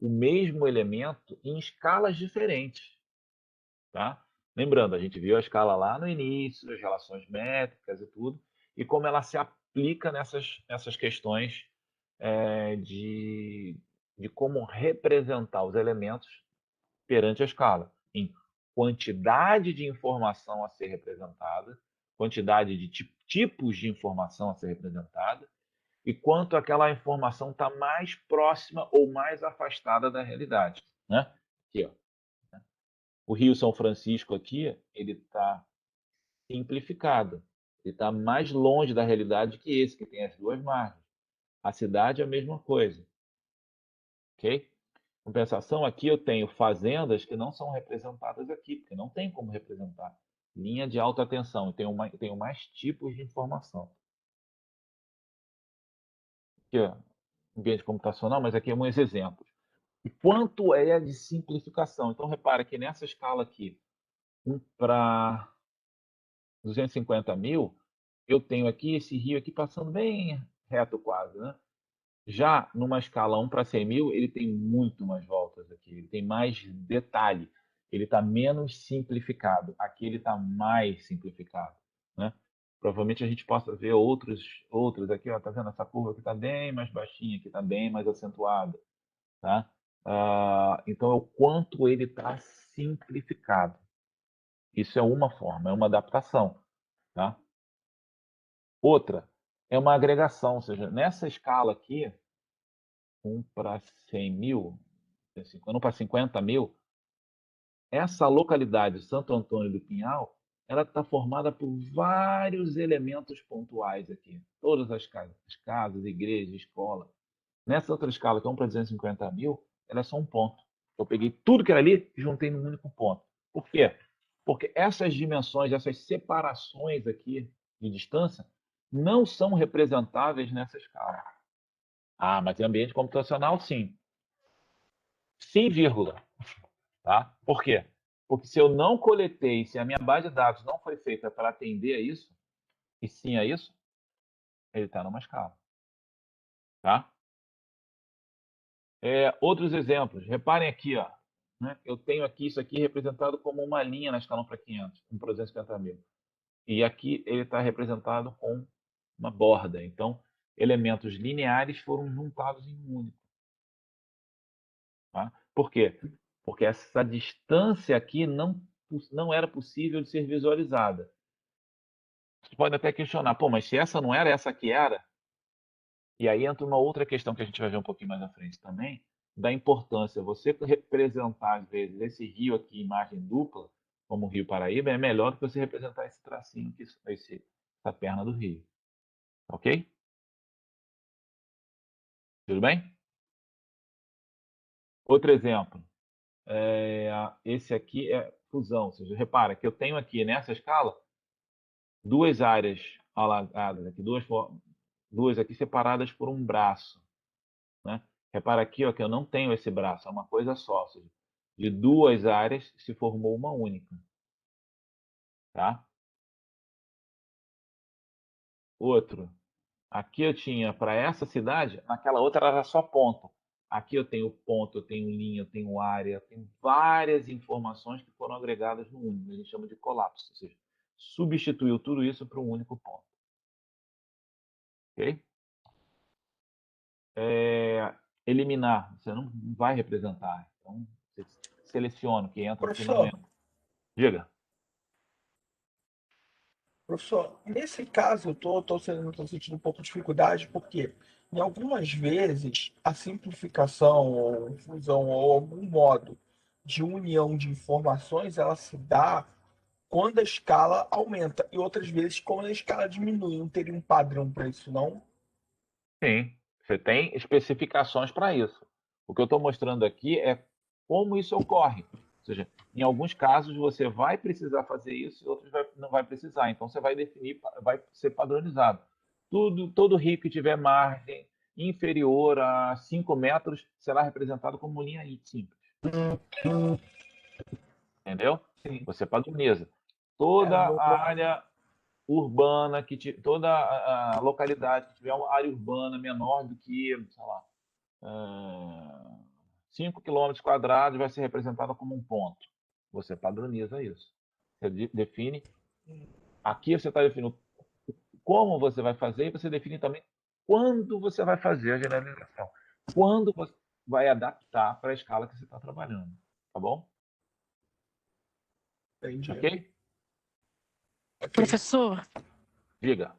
Speaker 1: o mesmo elemento em escalas diferentes. Tá? Lembrando, a gente viu a escala lá no início, as relações métricas e tudo, e como ela se aplica nessas questões de como representar os elementos perante a escala, em quantidade de informação a ser representada, quantidade de tipos de informação a ser representada, e quanto aquela informação está mais próxima ou mais afastada da realidade. Né? Aqui, ó. O Rio São Francisco aqui, ele está simplificado. Ele está mais longe da realidade que esse, que tem as 2 margens. A cidade é a mesma coisa. Ok? Compensação, aqui eu tenho fazendas que não são representadas aqui, porque não tem como representar. Linha de alta tensão, eu tenho mais tipos de informação. Aqui, ó, ambiente computacional, mas aqui alguns exemplos. E quanto é de simplificação? Então, repara que nessa escala aqui, 1 para 250 mil, eu tenho aqui esse rio aqui passando bem reto quase, né? Já numa escala 1 para 100 mil, ele tem muito mais voltas aqui, ele tem mais detalhe, ele está menos simplificado. Aqui ele está mais simplificado, né? Provavelmente a gente possa ver outros aqui, ó, tá vendo essa curva aqui está bem mais baixinha, aqui está bem mais acentuada, tá? Então, é o quanto ele está simplificado. Isso é uma forma, é uma adaptação, tá? Outra é uma agregação, ou seja, nessa escala aqui, 1 para 100 mil, 1 para 50 mil, essa localidade, Santo Antônio do Pinhal, ela está formada por vários elementos pontuais aqui. Todas as casas, igrejas, escola. Nessa outra escala, que é 1 para 250 mil, ela é só um ponto. Eu peguei tudo que era ali e juntei num único ponto. Por quê? Porque essas dimensões, essas separações aqui de distância, não são representáveis nessa escala. Mas em ambiente computacional, sim. Sim, vírgula. Tá? Por quê? Porque se eu não coletei, se a minha base de dados não foi feita para atender a isso, e sim a isso, ele está numa escala. Tá? Outros exemplos. Reparem aqui, ó, né? Eu tenho aqui isso aqui representado como uma linha na escala 1 para 500, 1 para 250 mil. E aqui ele está representado com uma borda. Então, elementos lineares foram juntados em um único. Tá? Por quê? Porque essa distância aqui não era possível de ser visualizada. Você pode até questionar, mas se essa não era, essa aqui era? E aí entra uma outra questão que a gente vai ver um pouquinho mais à frente também, da importância. Você representar, às vezes, esse rio aqui em imagem dupla, como o Rio Paraíba, é melhor do que você representar esse tracinho aqui, essa perna do rio. Ok? Tudo bem? Outro exemplo. Esse aqui é fusão. Ou seja, repara que eu tenho aqui nessa escala duas áreas alagadas, aqui, duas aqui separadas por um braço. Né? Repara aqui, ó, que eu não tenho esse braço, é uma coisa só. Ou seja, de duas áreas se formou uma única. Tá? Outro. Aqui eu tinha para essa cidade, naquela outra era só ponto. Aqui eu tenho ponto, eu tenho linha, eu tenho área, eu tenho várias informações que foram agregadas no único. A gente chama de colapso, ou seja, substituiu tudo isso para um único ponto. Ok? Eliminar, você não vai representar. Então, você seleciona o que entra, o que não entra. Diga.
Speaker 3: Professor, nesse caso, eu estou sentindo um pouco de dificuldade, porque em algumas vezes a simplificação ou fusão ou algum modo de união de informações ela se dá quando a escala aumenta e outras vezes quando a escala diminui. Não teria um padrão para isso, não?
Speaker 1: Sim, você tem especificações para isso. O que eu estou mostrando aqui é como isso ocorre. Ou seja, em alguns casos você vai precisar fazer isso e outros não vai precisar. Então você vai definir, vai ser padronizado. Todo rio que tiver margem inferior a 5 metros será representado como linha simples. Entendeu?
Speaker 3: Sim.
Speaker 1: Você padroniza. Toda a área urbana, toda a localidade que tiver uma área urbana menor do que, sei lá, 5 km² vai ser representada como um ponto. Você padroniza isso. Você define. Aqui você está definindo como você vai fazer e você define também quando você vai fazer a generalização. Quando você vai adaptar para a escala que você está trabalhando. Tá bom?
Speaker 3: Entendi.
Speaker 1: Ok?
Speaker 7: Professor,
Speaker 1: Diga.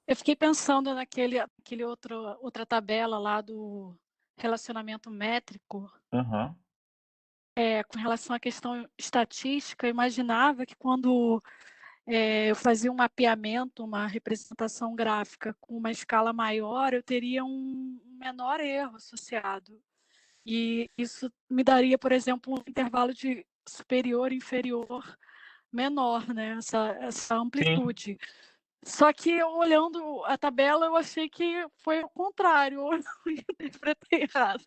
Speaker 7: eu fiquei pensando naquele outra tabela lá do relacionamento métrico.
Speaker 1: Uhum.
Speaker 7: Com relação à questão estatística, eu imaginava que quando eu fazia um mapeamento, uma representação gráfica com uma escala maior, eu teria um menor erro associado. E isso me daria, por exemplo, um intervalo de superior e inferior menor, né? Essa amplitude. Sim. Só que olhando a tabela, eu achei que foi o contrário, ou eu interpretei errado.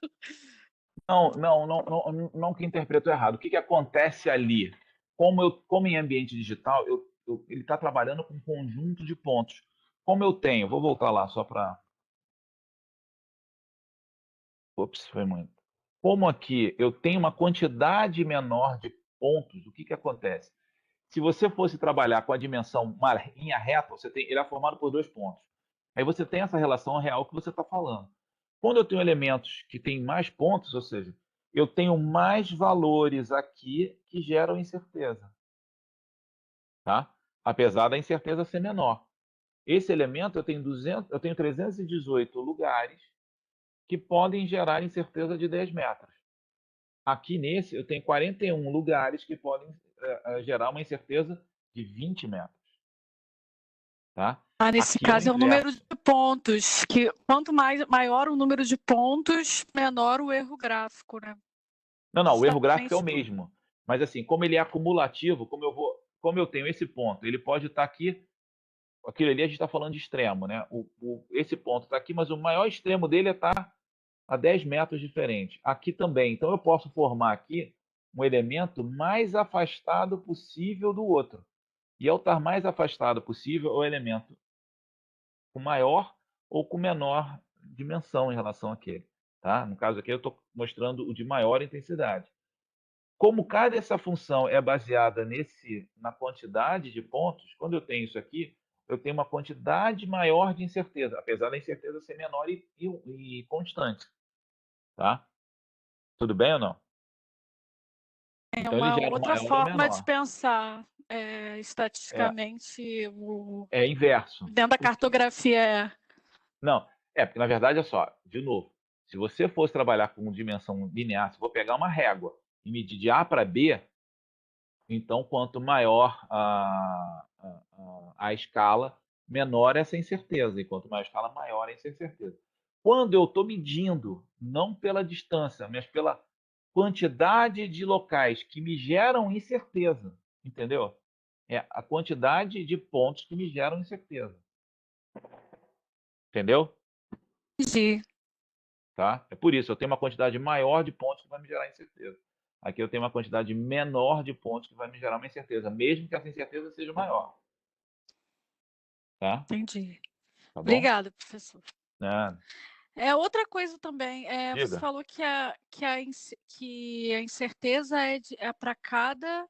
Speaker 1: Não que interpretou errado. O que acontece ali? Como em ambiente digital, eu ele está trabalhando com um conjunto de pontos. Como eu tenho, vou voltar lá só para... Ops, foi muito. Como aqui eu tenho uma quantidade menor de pontos, o que que acontece? Se você fosse trabalhar com a dimensão uma linha reta, ele é formado por 2 pontos. Aí você tem essa relação real que você está falando. Quando eu tenho elementos que têm mais pontos, ou seja, eu tenho mais valores aqui que geram incerteza. Tá? Apesar da incerteza ser menor. Esse elemento eu tenho 318 lugares que podem gerar incerteza de 10 metros. Aqui nesse eu tenho 41 lugares que podem gerar uma incerteza de 20 metros. Tá?
Speaker 4: Nesse
Speaker 1: Aqui
Speaker 4: caso é o número
Speaker 1: inverso.
Speaker 4: de pontos, que quanto maior o número de pontos, menor o erro gráfico, né?
Speaker 1: Não, o erro gráfico é o
Speaker 4: Justamente
Speaker 1: mesmo. Mas assim, como ele é acumulativo, como eu tenho esse ponto, ele pode estar aqui, aquilo ali a gente está falando de extremo, né? Esse ponto está aqui, mas o maior extremo dele está a 10 metros diferente. Aqui também. Então eu posso formar aqui um elemento mais afastado possível do outro. E ao estar mais afastado possível, o elemento com maior ou com menor dimensão em relação àquele. Tá? No caso aqui, eu estou mostrando o de maior intensidade. Como cada essa função é baseada na quantidade de pontos, quando eu tenho isso aqui, eu tenho uma quantidade maior de incerteza, apesar da incerteza ser menor e constante. Tá? Tudo bem ou não?
Speaker 4: é
Speaker 1: Então ele
Speaker 4: uma
Speaker 1: gera
Speaker 4: outra
Speaker 1: maior ou
Speaker 4: forma de
Speaker 1: menor.
Speaker 4: pensar estatisticamente
Speaker 1: É inverso.
Speaker 4: dentro da cartografia.
Speaker 1: Não, porque na verdade é só, de novo, se você fosse trabalhar com dimensão linear, se eu vou pegar uma régua e medir de A para B, então quanto maior a escala, menor essa incerteza, e quanto maior a escala, maior essa incerteza. Quando eu estou medindo, não pela distância, mas pela quantidade de locais que me geram incerteza, entendeu? É a quantidade de pontos que me geram incerteza. Entendeu?
Speaker 4: Entendi.
Speaker 1: Tá? É por isso, eu tenho uma quantidade maior de pontos que vai me gerar incerteza. Aqui eu tenho uma quantidade menor de pontos que vai me gerar uma incerteza, mesmo que essa incerteza seja maior. Tá?
Speaker 4: Entendi.
Speaker 1: Tá bom?
Speaker 4: Obrigada, professor.
Speaker 1: Nada.
Speaker 4: Outra coisa também, você
Speaker 1: Diga.
Speaker 4: falou que a incerteza é para cada,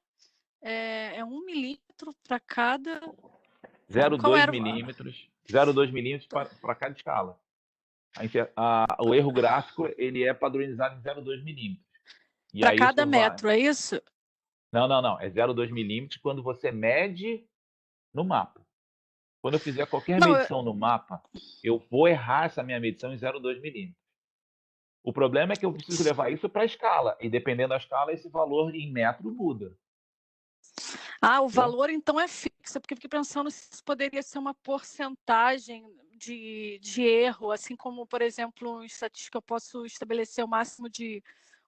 Speaker 4: é 1 milímetro para cada. Qual
Speaker 1: 0,2
Speaker 4: era?
Speaker 1: milímetros, 0,2 milímetros para cada escala. O erro gráfico ele é padronizado em 0,2 milímetros. E
Speaker 4: Para
Speaker 1: aí
Speaker 4: cada
Speaker 1: isso vai...
Speaker 4: metro, é isso?
Speaker 1: Não. É 0,2 milímetros quando você mede no mapa. Quando eu fizer qualquer
Speaker 4: Não,
Speaker 1: medição no mapa, eu vou errar essa minha medição em 0,2 milímetros. O problema é que eu preciso levar isso para a escala. E dependendo da escala, esse valor em metro muda.
Speaker 4: o valor então é fixo, porque eu fiquei pensando se isso poderia ser uma porcentagem de erro, assim como, por exemplo, em estatística eu posso estabelecer o máximo de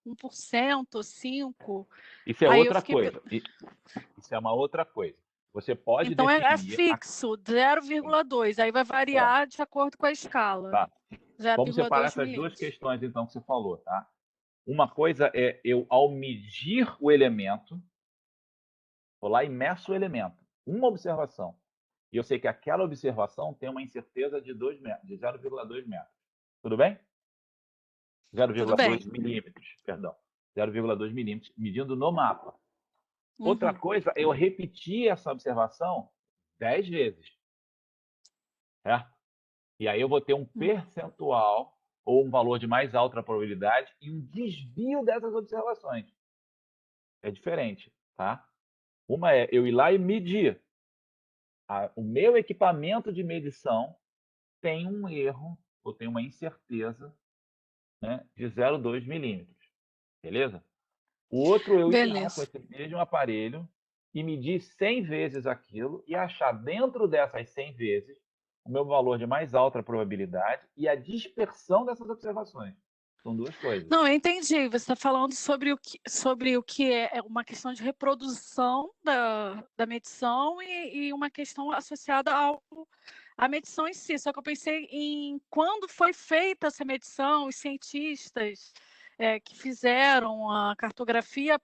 Speaker 4: 1%, 5%.
Speaker 1: Isso é
Speaker 4: Aí eu
Speaker 1: outra
Speaker 4: fiquei...
Speaker 1: coisa. Isso é uma outra coisa. Você pode
Speaker 4: Então é
Speaker 1: definir...
Speaker 4: fixo, 0,2. Aí vai variar de acordo com a escala.
Speaker 1: Tá. Vamos separar
Speaker 4: 0,2
Speaker 1: essas duas
Speaker 4: milímetros.
Speaker 1: questões, então, que você falou, tá? Uma coisa é eu, ao medir o elemento, vou lá e meço o elemento. Uma observação. E eu sei que aquela observação tem uma incerteza de 0,2 metros. Tudo bem? 0,2 milímetros, perdão. 0,2 milímetros, medindo no mapa. Outra coisa é eu repetir essa observação 10 vezes. Certo? E aí eu vou ter um percentual ou um valor de mais alta probabilidade e um desvio dessas observações. É diferente, tá? Uma é eu ir lá e medir. O meu equipamento de medição tem um erro ou tem uma incerteza, né, de 0,2 milímetros. Beleza? O outro eu ir lá com esse mesmo aparelho e medir 100 vezes aquilo e achar dentro dessas 100 vezes o meu valor de mais alta probabilidade e a dispersão dessas observações. São duas coisas.
Speaker 4: Não, eu entendi. Você está falando sobre o que é uma questão de reprodução da medição e uma questão associada à medição em si. Só que eu pensei em quando foi feita essa medição, os cientistas que fizeram a cartografia,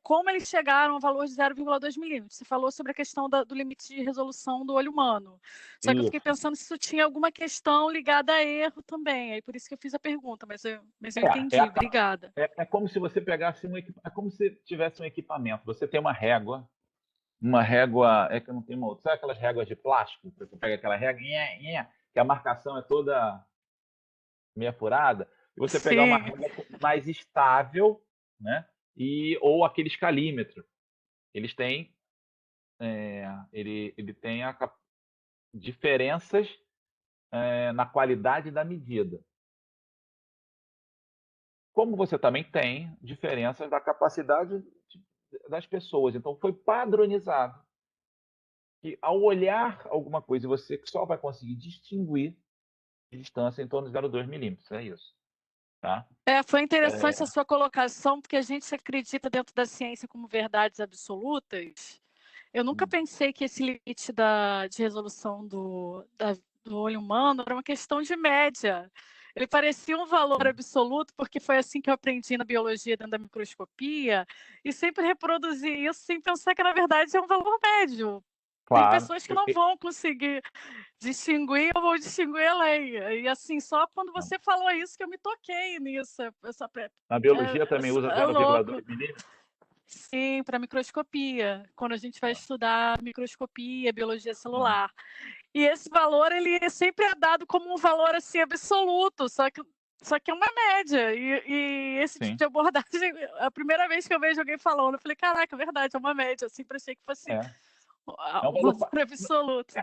Speaker 4: como eles chegaram ao valor de 0,2 milímetros. Você falou sobre a questão do limite de resolução do olho humano. Só que eu fiquei pensando se isso tinha alguma questão ligada a erro também. Aí por isso que eu fiz a pergunta, mas eu entendi. Obrigada.
Speaker 1: É como se você pegasse é como se tivesse um equipamento. Você tem uma régua, é que eu não tenho uma outra. Sabe aquelas réguas de plástico? Você pega aquela régua, que a marcação é toda meia furada, e você pegar uma régua mais estável, né? Ou aquele escalímetro. Eles têm ele tem diferenças na qualidade da medida. Como você também tem diferenças da capacidade das pessoas. Então, foi padronizado que, ao olhar alguma coisa, você só vai conseguir distinguir a distância em torno de 0,2 milímetros. É isso. Tá?
Speaker 4: Foi interessante a sua colocação, porque a gente acredita dentro da ciência como verdades absolutas. Eu nunca pensei que esse limite de resolução do olho humano era uma questão de média. Ele parecia um valor absoluto, porque foi assim que eu aprendi na biologia, dentro da microscopia, e sempre reproduzi isso sem pensar que, na verdade, é um valor médio.
Speaker 1: Claro.
Speaker 4: Tem pessoas que não vão conseguir distinguir, eu vou distinguir além. E assim, só quando você falou isso que eu me toquei nisso.
Speaker 1: Na biologia também usa 0,2 milímetros?
Speaker 4: Sim, para microscopia, quando a gente vai estudar microscopia, biologia celular. E esse valor, ele sempre é dado como um valor assim absoluto, só que é uma média. E esse tipo de abordagem, a primeira vez que eu vejo alguém falando, eu falei, caraca, é verdade, é uma média. Eu sempre achei que fosse um valor absoluto.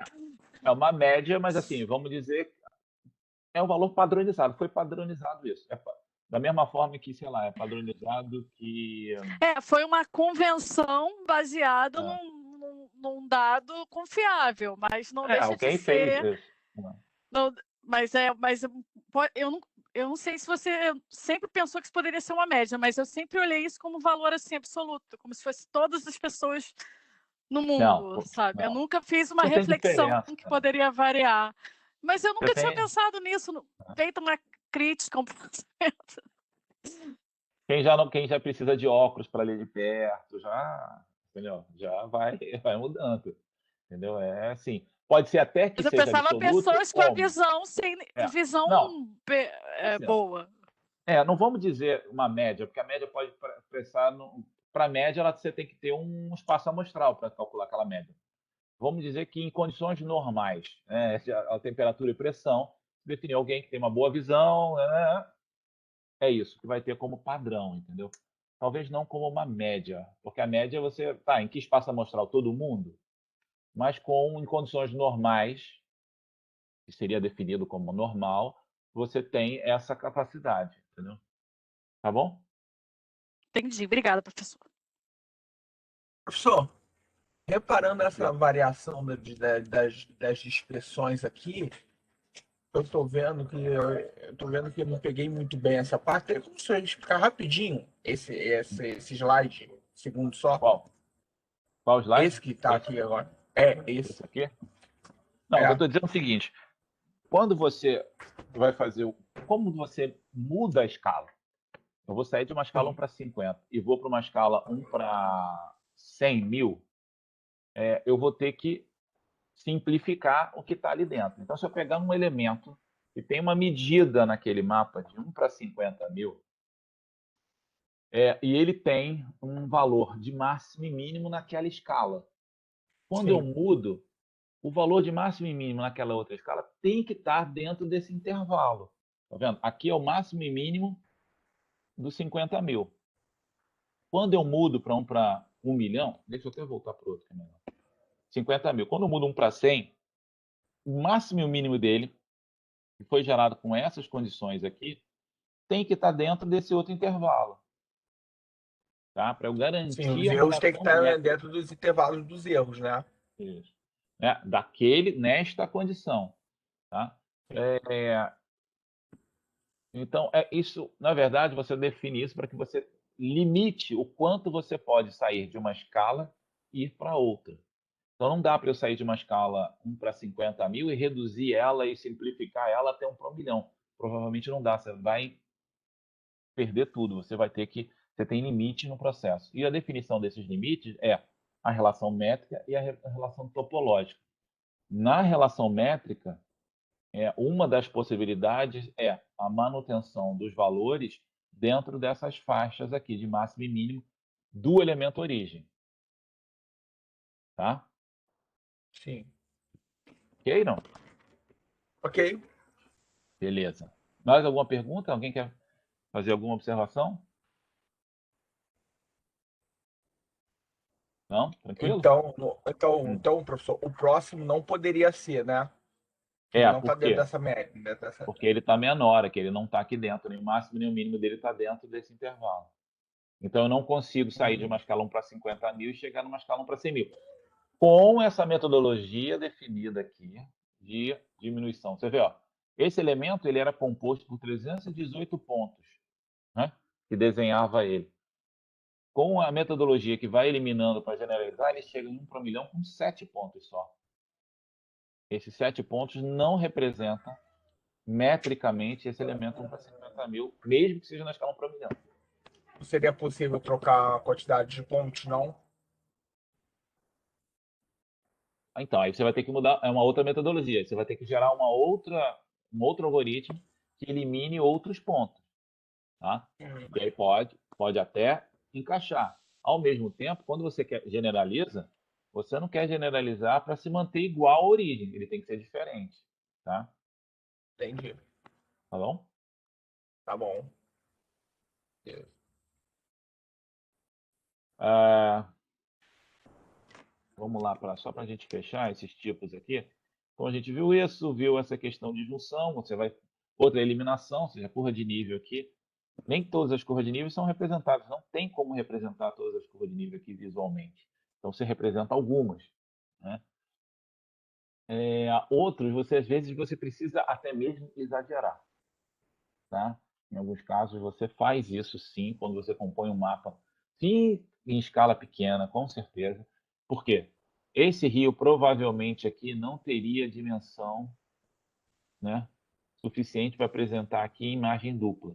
Speaker 1: É uma média, mas assim, vamos dizer, é um valor padronizado. Foi padronizado isso. Da mesma forma que, sei lá, é padronizado que...
Speaker 4: foi uma convenção baseada num dado confiável, mas não deixa de ser...
Speaker 1: fez isso.
Speaker 4: Não, mas eu não sei se você sempre pensou que isso poderia ser uma média, mas eu sempre olhei isso como um valor assim absoluto, como se fosse todas as pessoas no mundo, sabe?
Speaker 1: Não.
Speaker 4: Eu nunca fiz uma reflexão que poderia variar. Mas eu nunca tinha pensado nisso, feito uma crítica ao pensamento.
Speaker 1: Quem já precisa de óculos para ler de perto, entendeu? Já vai mudando, entendeu? É assim. Pode ser até que seja absoluto.
Speaker 4: Mas eu pensava pessoas com a visão boa.
Speaker 1: Não vamos dizer uma média, porque a média pode pensar para a média, você tem que ter um espaço amostral para calcular aquela média. Vamos dizer que em condições normais, a temperatura e pressão, definir alguém que tem uma boa visão, é isso que vai ter como padrão, entendeu? Talvez não como uma média, porque a média você em que espaço amostral? Todo mundo, mas em condições normais, que seria definido como normal, você tem essa capacidade, entendeu? Tá bom?
Speaker 6: Entendi. Obrigada, professor.
Speaker 3: Professor, reparando essa variação das expressões aqui, eu estou vendo que eu não peguei muito bem essa parte. Tem como o senhor explicar rapidinho esse slide, segundo só?
Speaker 1: Qual slide?
Speaker 3: Esse que está aqui agora. Esse
Speaker 1: aqui? Não, eu estou dizendo o seguinte. Quando você vai fazer... Como você muda a escala? Eu vou sair de uma escala 1 para 50 e vou para uma escala 1 para 100 mil, eu vou ter que simplificar o que está ali dentro. Então, se eu pegar um elemento que tem uma medida naquele mapa de 1 para 50 mil, e ele tem um valor de máximo e mínimo naquela escala. Quando eu mudo, o valor de máximo e mínimo naquela outra escala tem que estar dentro desse intervalo. Tá vendo? Aqui é o máximo e mínimo dos 50 mil. Quando eu mudo para 1 milhão, deixa eu até voltar para o outro, que é melhor. 50 mil. Quando eu mudo 1 para 100, o máximo e o mínimo dele, que foi gerado com essas condições aqui, tem que estar dentro desse outro intervalo. Tá? Para eu garantir...
Speaker 3: Sim, os erros têm que estar dentro dos intervalos dos erros, né?
Speaker 1: Isso. Nesta condição. Tá? Então, isso, na verdade, você define isso para que você limite o quanto você pode sair de uma escala e ir para outra. Então, não dá para eu sair de uma escala 1 para 50 mil e reduzir ela e simplificar ela até 1 para 1 milhão. Provavelmente não dá. Você vai perder tudo, você tem limites no processo. E a definição desses limites é a relação métrica e a relação topológica. Na relação métrica, uma das possibilidades é a manutenção dos valores dentro dessas faixas aqui de máximo e mínimo do elemento origem. Tá?
Speaker 3: Sim.
Speaker 1: Ok, não?
Speaker 3: Ok.
Speaker 1: Beleza. Mais alguma pergunta? Alguém quer fazer alguma observação? Não? Tranquilo?
Speaker 3: Então, professor, o próximo não poderia ser, né? Que não está
Speaker 1: Por quê?
Speaker 3: dentro dessa média.
Speaker 1: Porque ele está menor, que ele não está aqui dentro, nem o máximo nem o mínimo dele está dentro desse intervalo. Então, eu não consigo sair de uma escala 1 para 50 mil e chegar numa escala 1 para 100 mil. Com essa metodologia definida aqui de diminuição. Você vê, ó, esse elemento ele era composto por 318 pontos, né, que desenhava ele. Com a metodologia que vai eliminando para generalizar, ele chega em 1 para 1 milhão com 7 pontos só. Esses 7 pontos não representam metricamente esse elemento 1 para 50 mil, mesmo que seja na escala 1 para 1 milhão.
Speaker 3: Não seria possível trocar a quantidade de pontos, não?
Speaker 1: Então, aí você vai ter que mudar, é uma outra metodologia. Você vai ter que gerar um outro algoritmo que elimine outros pontos. Tá? E aí pode até encaixar. Ao mesmo tempo, quando você generaliza, você não quer generalizar para se manter igual à origem. Ele tem que ser diferente. Tá?
Speaker 3: Entendi.
Speaker 1: Tá bom?
Speaker 3: Tá bom.
Speaker 1: Vamos lá, só para a gente fechar esses tipos aqui. Então, a gente viu isso, viu essa questão de junção, outra eliminação, ou seja, curva de nível aqui. Nem todas as curvas de nível são representadas, não tem como representar todas as curvas de nível aqui visualmente. Então, você representa algumas. Né? Outros, às vezes, você precisa até mesmo exagerar. Tá? Em alguns casos, você faz isso sim, quando você compõe um mapa, sim, em escala pequena, com certeza. Por quê? Esse rio provavelmente aqui não teria dimensão, né, suficiente para apresentar aqui em imagem dupla.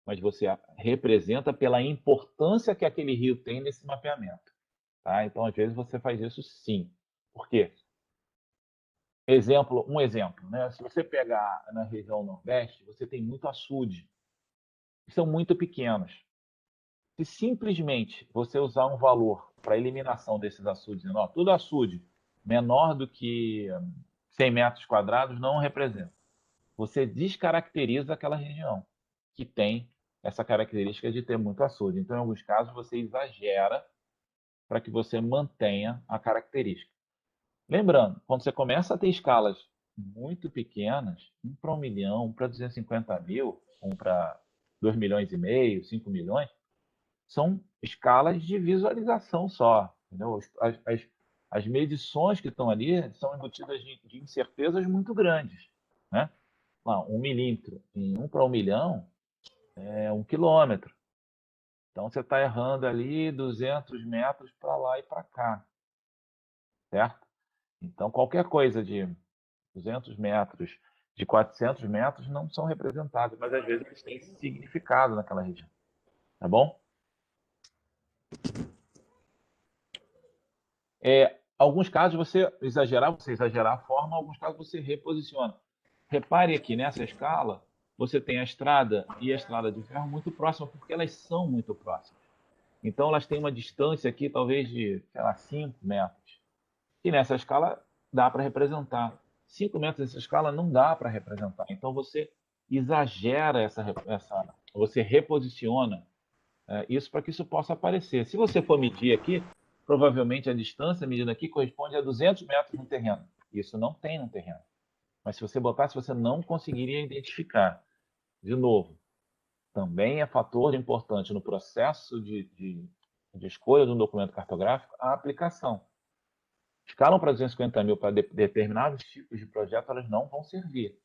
Speaker 1: Mas você representa pela importância que aquele rio tem nesse mapeamento. Tá? Então, às vezes, você faz isso sim. Por quê? Um exemplo, né? Se você pegar na região Nordeste, você tem muito açude, que são muito pequenos. Se simplesmente você usar um valor para eliminação desses açudes, todo açude menor do que 100 metros quadrados não representa. Você descaracteriza aquela região que tem essa característica de ter muito açude. Então, em alguns casos, você exagera para que você mantenha a característica. Lembrando, quando você começa a ter escalas muito pequenas, 1 para 1 milhão, 1 para 250 mil, 1 para 2 milhões e meio, 5 milhões, são escalas de visualização só. Entendeu? As medições que estão ali são embutidas de incertezas muito grandes. Né? 1 milímetro em 1 para 1 milhão é 1 quilômetro. Então, você está errando ali 200 metros para lá e para cá. Certo? Então, qualquer coisa de 200 metros, de 400 metros, não são representados, mas às vezes eles têm significado naquela região. Tá bom? Alguns casos você exagerar a forma, alguns casos você reposiciona. Repare aqui, nessa escala, você tem a estrada e a estrada de ferro muito próximas, porque elas são muito próximas. Então, elas têm uma distância aqui, talvez de, 5 metros. E nessa escala, dá para representar. 5 metros nessa escala não dá para representar. Então, você exagera você reposiciona isso para que isso possa aparecer. Se você for medir aqui, provavelmente a distância medida aqui corresponde a 200 metros no terreno. Isso não tem no terreno. Mas se você botasse, você não conseguiria identificar. De novo, também é fator importante no processo de escolha de um documento cartográfico a aplicação. Escalam para 250 mil para determinados tipos de projeto, elas não vão servir.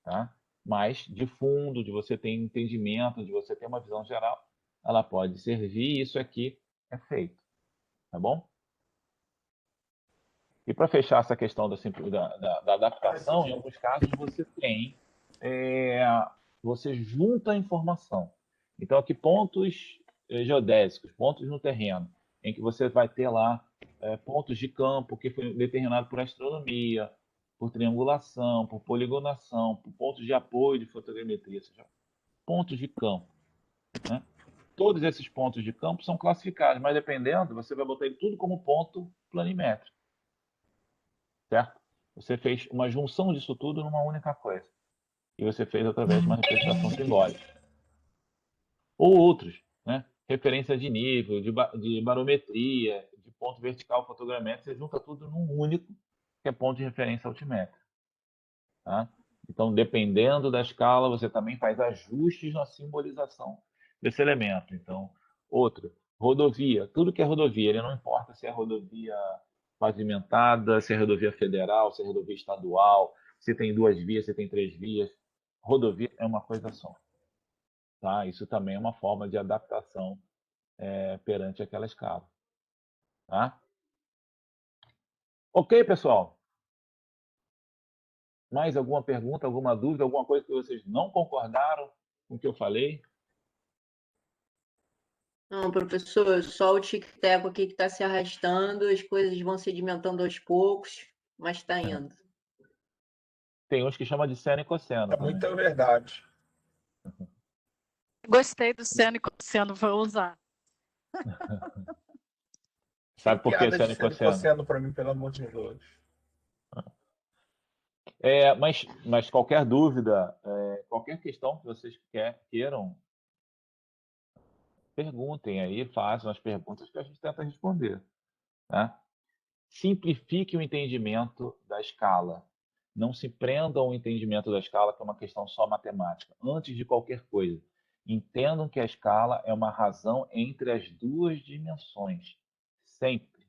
Speaker 1: Tá? Mas, de fundo, de você ter entendimento, de você ter uma visão geral, ela pode servir e isso aqui é feito. Tá bom? E para fechar essa questão da adaptação, em alguns casos você junta a informação. Então, aqui pontos geodésicos, pontos no terreno, em que você vai ter lá pontos de campo que foi determinado por astronomia, por triangulação, por poligonação, por pontos de apoio de fotogrametria, ou seja, pontos de campo, né? Todos esses pontos de campo são classificados, mas dependendo, você vai botar ele tudo como ponto planimétrico, certo? Você fez uma junção disso tudo numa única coisa. E você fez através de uma representação simbólica. Ou outros, né? Referência de nível, de barometria, de ponto vertical fotogramétrico, você junta tudo num único, que é ponto de referência altimétrico. Tá? Então, dependendo da escala, você também faz ajustes na simbolização desse elemento. Então, outro, rodovia. Tudo que é rodovia, ele não importa se é rodovia pavimentada, se é rodovia federal, se é rodovia estadual, se tem 2 vias, se tem 3 vias. Rodovia é uma coisa só. Tá? Isso também é uma forma de adaptação perante aquela escala. Tá? Ok, pessoal? Mais alguma pergunta, alguma dúvida, alguma coisa que vocês não concordaram com o que eu falei?
Speaker 6: Não, professor, só o tic-teco aqui que está se arrastando, as coisas vão sedimentando aos poucos, mas está indo.
Speaker 1: Tem uns que chamam de seno e cosseno.
Speaker 3: É muita verdade.
Speaker 4: Gostei do seno e cosseno, vou usar.
Speaker 1: Sabe por que
Speaker 3: Piada
Speaker 1: seno
Speaker 3: de
Speaker 1: e
Speaker 3: seno
Speaker 1: cosseno?
Speaker 3: cosseno para mim, pelo amor de Deus.
Speaker 1: Mas qualquer dúvida, qualquer questão que vocês queiram, perguntem aí, façam as perguntas que a gente tenta responder. Tá? Simplifique o entendimento da escala. Não se prendam ao entendimento da escala, que é uma questão só matemática. Antes de qualquer coisa, entendam que a escala é uma razão entre as duas dimensões. Sempre.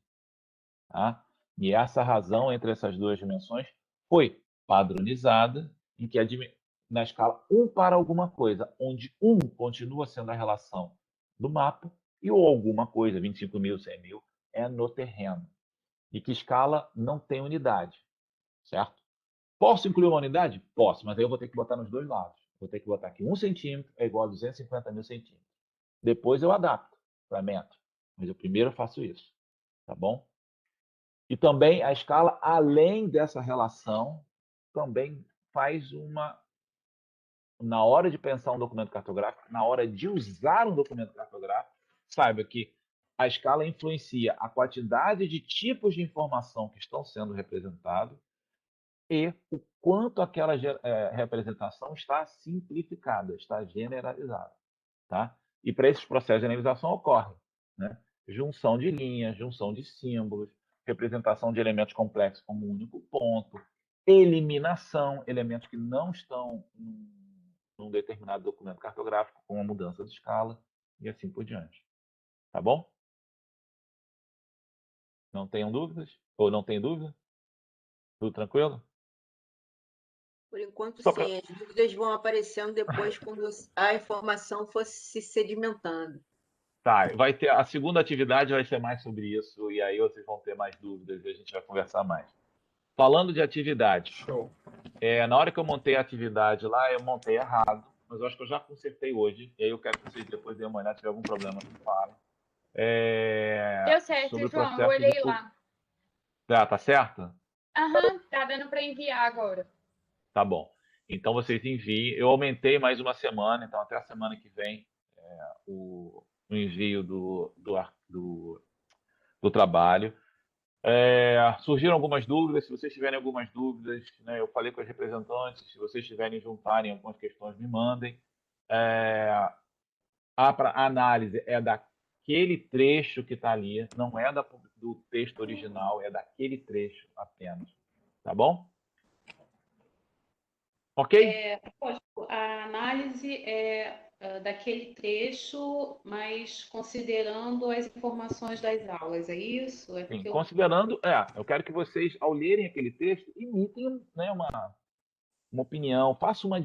Speaker 1: Tá? E essa razão entre essas duas dimensões foi padronizada em que na escala 1 para alguma coisa, onde 1 continua sendo a relação do mapa e ou alguma coisa, 25.000, 100.000, é no terreno. E que escala não tem unidade, certo? Posso incluir uma unidade? Posso, mas aí eu vou ter que botar nos dois lados. Vou ter que botar aqui 1 centímetro é igual a 250.000 centímetros. Depois eu adapto para metro, mas eu primeiro faço isso, tá bom? E também a escala, além dessa relação, também faz na hora de pensar um documento cartográfico, na hora de usar um documento cartográfico, saiba que a escala influencia a quantidade de tipos de informação que estão sendo representados e o quanto aquela representação está simplificada, está generalizada. Tá? E para esses processos de generalização ocorre, né? Junção de linhas, junção de símbolos, representação de elementos complexos como um único ponto, eliminação, elementos que não estão num determinado documento cartográfico, com a mudança de escala, e assim por diante. Tá bom? Não tenham dúvidas? Ou não tem dúvida? Tudo tranquilo?
Speaker 6: Por enquanto,
Speaker 1: Só
Speaker 6: sim.
Speaker 1: pra...
Speaker 6: As dúvidas vão aparecendo depois quando a informação for se sedimentando.
Speaker 1: Tá, vai ter a segunda atividade vai ser mais sobre isso, e aí vocês vão ter mais dúvidas e a gente vai conversar mais. Falando de atividade,
Speaker 3: Show.
Speaker 1: na hora que eu montei a atividade lá, eu montei errado, mas eu acho que eu já consertei hoje, e aí eu quero que vocês depois deem uma olhada, se tiver algum problema, me falem.
Speaker 5: Deu certo,
Speaker 1: Sobre o
Speaker 5: João, eu
Speaker 1: processo
Speaker 5: olhei lá.
Speaker 1: Tá certo?
Speaker 5: Aham, tá dando para enviar agora.
Speaker 1: Tá bom. Então vocês enviem. Eu aumentei mais uma semana, então até a semana que vem o envio do trabalho. Surgiram algumas dúvidas. Se vocês tiverem algumas dúvidas, né, eu falei com as representantes. Se vocês tiverem juntarem algumas questões, me mandem. A análise é daquele trecho que está ali, não é do texto original, é daquele trecho apenas. Tá bom? Ok?
Speaker 8: A análise é daquele trecho, mas considerando as informações das aulas, é isso?
Speaker 1: Sim, considerando, eu quero que vocês, ao lerem aquele texto, imitem, né, uma opinião, façam uma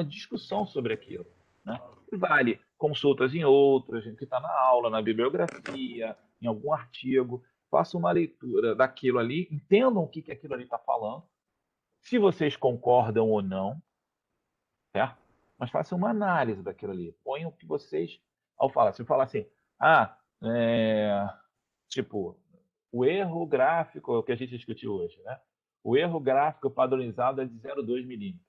Speaker 1: discussão sobre aquilo. Né? Vale consultas em outras, que está na aula, na bibliografia, em algum artigo, façam uma leitura daquilo ali, entendam o que aquilo ali está falando, se vocês concordam ou não, certo? mas faça uma análise daquilo ali. Põe o que vocês, se eu falar assim, tipo, o erro gráfico, o que a gente discutiu hoje, né? O erro gráfico padronizado é de 0,2 milímetros.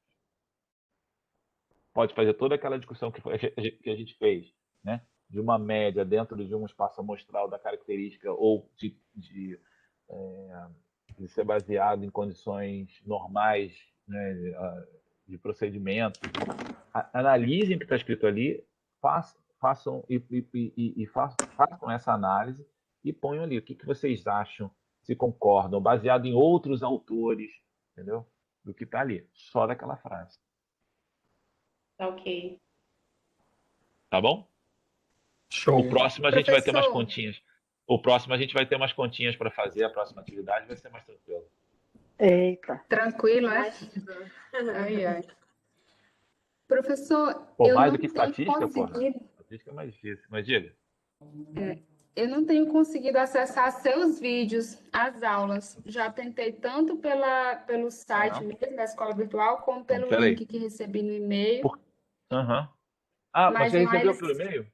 Speaker 1: Pode fazer toda aquela discussão que a gente fez, né? De uma média dentro de um espaço amostral da característica ou de ser baseado em condições normais, né, de procedimento. Analisem o que está escrito ali, façam essa análise e ponham ali o que vocês acham, se concordam, baseado em outros autores, entendeu? Do que está ali, só daquela frase.
Speaker 8: Tá ok.
Speaker 1: Tá bom?
Speaker 3: Show.
Speaker 1: O próximo a gente vai ter umas
Speaker 2: Professor.
Speaker 1: continhas. O próximo a gente vai ter umas continhas para fazer, a próxima atividade vai ser mais tranquilo.
Speaker 7: Eita.
Speaker 2: Tranquilo, é? Ai, ai. Professor,
Speaker 1: Pô,
Speaker 2: eu
Speaker 1: mais
Speaker 2: não
Speaker 1: do que
Speaker 2: tenho
Speaker 1: estatística, porra.
Speaker 2: conseguido,
Speaker 1: Estatística é mais difícil. Mas diga.
Speaker 2: eu não tenho conseguido acessar seus vídeos, as aulas. Já tentei tanto pelo site mesmo da escola virtual, como pelo
Speaker 1: Peraí.
Speaker 2: link que recebi no e-mail.
Speaker 1: Aham. Ah,
Speaker 2: Mas
Speaker 1: você recebeu
Speaker 2: mais-
Speaker 1: pelo e-mail?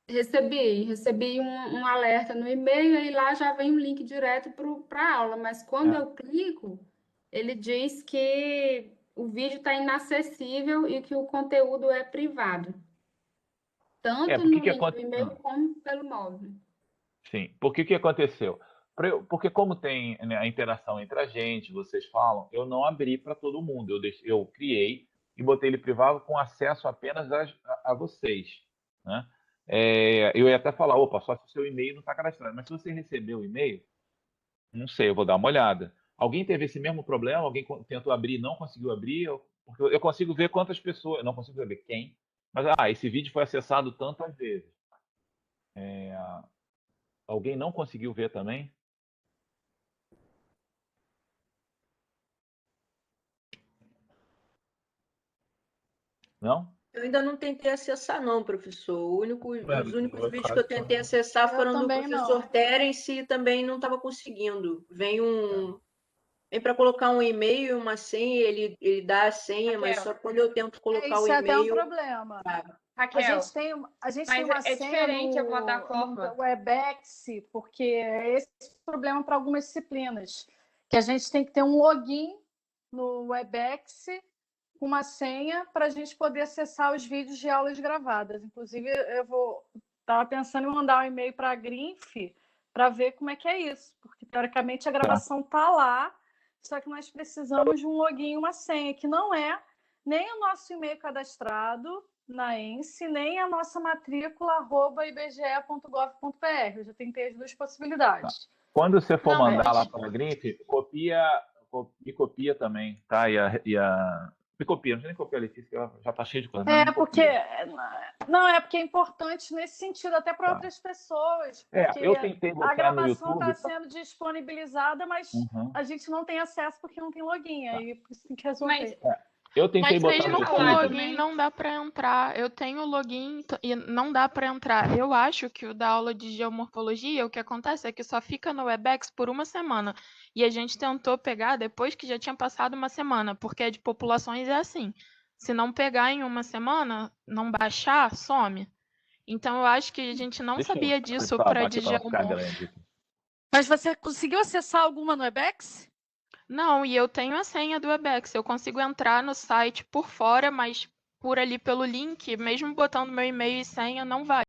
Speaker 2: Recebi um alerta no e-mail e lá já vem um link direto para a aula, mas quando eu clico, ele diz que o vídeo está inacessível e que o conteúdo é privado. Tanto
Speaker 1: Por que
Speaker 2: no
Speaker 1: que
Speaker 2: link do e-mail como pelo móvel.
Speaker 1: Sim. Por que que aconteceu? Porque como tem, né, a interação entre a gente, vocês falam, eu não abri para todo mundo. Eu criei e botei ele privado com acesso apenas a vocês, né? Eu ia até falar, opa, só se o seu e-mail não está cadastrado. Mas se você recebeu o e-mail, não sei, eu vou dar uma olhada. Alguém teve esse mesmo problema? Alguém tentou abrir e não conseguiu abrir? Porque eu consigo ver quantas pessoas, eu não consigo saber quem, mas esse vídeo foi acessado tantas vezes. Alguém não conseguiu ver também? Não?
Speaker 6: Eu ainda não tentei acessar, não, professor. Os únicos vídeos que eu tentei
Speaker 3: Eu
Speaker 6: acessar
Speaker 7: Eu
Speaker 6: foram do
Speaker 7: também
Speaker 6: professor
Speaker 7: não.
Speaker 6: Terence e também não estava conseguindo. Vem para colocar um e-mail e uma senha, ele dá a senha, mas
Speaker 5: Raquel.
Speaker 6: só quando eu tento colocar o
Speaker 7: Isso é até um
Speaker 6: e-mail.
Speaker 7: problema. A
Speaker 5: Raquel,
Speaker 7: gente tem uma
Speaker 5: mas
Speaker 7: senha
Speaker 5: é diferente a plataforma.
Speaker 7: no Webex, porque é esse o problema para algumas disciplinas, que a gente tem que ter um login no Webex com uma senha para a gente poder acessar os vídeos de aulas gravadas. Inclusive, estava pensando em mandar um e-mail para a Grinf para ver como é que é isso, porque teoricamente a gravação está lá, só que nós precisamos de um login e uma senha, que não é nem o nosso e-mail cadastrado na ENSE, nem a nossa matrícula @ibge.gov.br. Eu já tentei as duas possibilidades.
Speaker 1: Quando você for
Speaker 5: Não,
Speaker 1: mandar
Speaker 5: mas-
Speaker 1: lá para a Grif, me copia também, tá? Me copia, não sei nem copiar a Letícia, que ela já está cheia de coisa. mas me copia.
Speaker 7: Porque é importante nesse sentido, até para outras pessoas. Porque
Speaker 1: Eu tentei
Speaker 7: a
Speaker 1: botar no
Speaker 7: gravação
Speaker 1: YouTube.
Speaker 7: está sendo disponibilizada, mas a gente não tem acesso porque não tem login. Aí por isso tem que resolver.
Speaker 1: Eu tentei
Speaker 9: Mas
Speaker 1: botar
Speaker 9: mesmo
Speaker 1: no
Speaker 9: com
Speaker 1: YouTube.
Speaker 9: login não dá para entrar. Eu tenho login e não dá para entrar. Eu acho que o da aula de geomorfologia, o que acontece é que só fica no Webex por uma semana. E a gente tentou pegar depois que já tinha passado uma semana, porque de populações é assim. Se não pegar em uma semana, não baixar, some. Então eu acho que a gente não
Speaker 1: Deixa eu
Speaker 9: sabia disso
Speaker 1: salvar
Speaker 9: para
Speaker 1: aqui
Speaker 9: de
Speaker 1: pra não ficar
Speaker 9: geomorfo.
Speaker 1: grande aqui.
Speaker 7: Mas você conseguiu acessar alguma no Webex?
Speaker 9: Não, e eu tenho a senha do Webex. Eu consigo entrar no site por fora, mas por ali pelo link, mesmo botando meu e-mail e senha, não vai.